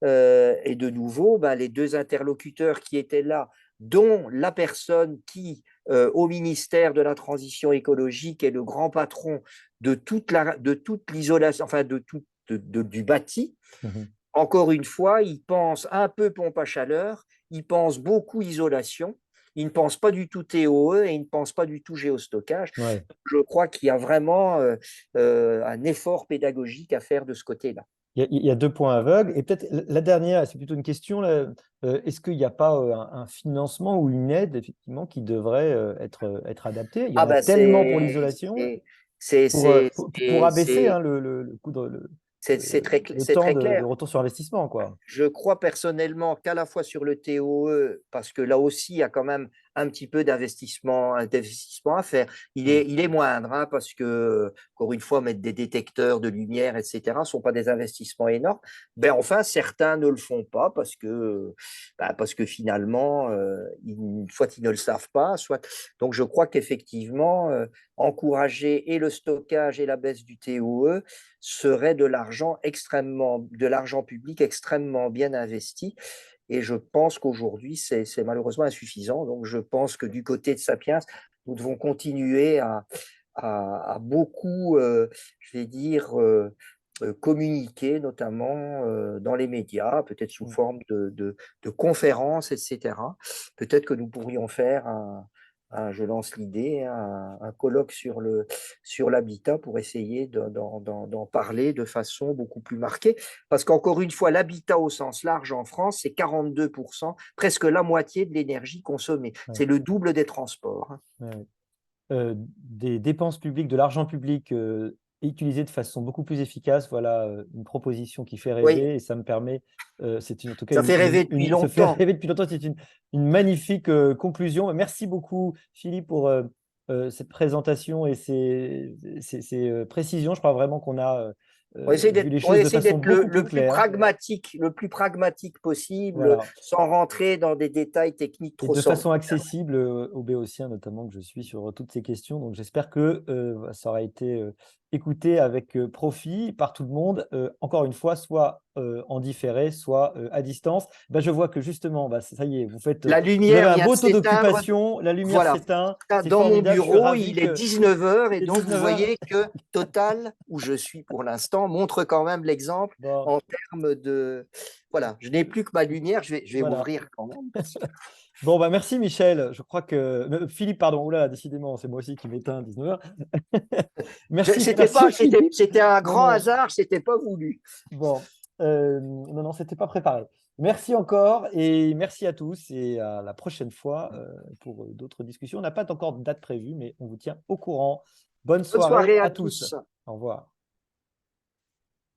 Et de nouveau, ben, les deux interlocuteurs qui étaient là, dont la personne qui, au ministère de la Transition écologique, est le grand patron de toute l'isolation, enfin du bâti. Mhm. Encore une fois, ils pensent un peu pompe à chaleur, ils pensent beaucoup isolation, ils ne pensent pas du tout TOE et ils ne pensent pas du tout géostockage. Ouais. Je crois qu'il y a vraiment un effort pédagogique à faire de ce côté-là. Il y a deux points aveugles. Et peut-être la dernière, c'est plutôt une question, là. Est-ce qu'il n'y a pas un financement ou une aide, effectivement, qui devrait être adaptée? Il y en Ah a ben tellement pour l'isolation, c'est pour abaisser hein, le coût le c'est temps très de clair. retour sur investissement, quoi. Je crois personnellement qu'à la fois sur le TOE, parce que là aussi, il y a quand même un petit peu d'investissement à faire. Mm. Il est moindre, hein, parce que, encore une fois, mettre des détecteurs de lumière, etc., ne sont pas des investissements énormes. Ben, enfin, certains ne le font pas parce que finalement, soit ils ne le savent pas, soit. Donc, je crois qu'effectivement, encourager et le stockage et la baisse du TOE, serait de l'argent public extrêmement bien investi. Et je pense qu'aujourd'hui, c'est malheureusement insuffisant. Donc, je pense que du côté de Sapiens, nous devons continuer à beaucoup, je vais dire, communiquer, notamment dans les médias, peut-être sous Mm. forme de conférences, etc. Peut-être que nous pourrions faire je lance l'idée, un colloque sur l'habitat pour essayer d'en parler de façon beaucoup plus marquée. Parce qu'encore une fois, l'habitat au sens large en France, c'est 42%, presque la moitié de l'énergie consommée. Ouais, C'est le double des transports, hein. ouais. Des dépenses publiques, de l'argent public utilisé de façon beaucoup plus efficace. Voilà une proposition qui fait Oui, rêver et ça me permet, en tout cas ça fait rêver depuis se faire longtemps. rêver depuis longtemps. C'est une magnifique conclusion. Merci beaucoup, Philippe, pour cette présentation et ces précisions. Je crois vraiment qu'on a vu les On choses de essaie façon d'être beaucoup plus claire. le plus pragmatique possible, Voilà. sans rentrer dans des détails techniques Et trop de façon sordides. accessible aux Béotiens, notamment, que je suis sur toutes ces questions. Donc, j'espère que ça aura été écouté avec profit par tout le monde, encore une fois, soit en différé, soit à distance. Ben, je vois que justement, bah, ça y est, vous avez La lumière un vient de beau taux s'éteindre. d'occupation, la lumière Voilà. s'éteint, c'est Dans mon formidable, je suis bureau, ravi il est que 19 heures il et est donc vous 19 heures. voyez que Total, où je suis pour l'instant, montre quand même l'exemple Bon, en termes de. Voilà, je n'ai plus que ma lumière, je vais voilà. ouvrir quand même. Bon, bah, merci Michel. Je crois que Philippe, pardon, oula, décidément, c'est moi aussi qui m'éteins à 19 heures. Merci Philippe. C'était un Non, grand non. hasard, c'était pas voulu. Bon, non, non, c'était pas préparé. Merci encore et merci à tous et à la prochaine fois pour d'autres discussions. On n'a pas encore de date prévue, mais on vous tient au courant. Bonne Bonne soirée soirée à à tous. tous. Au revoir.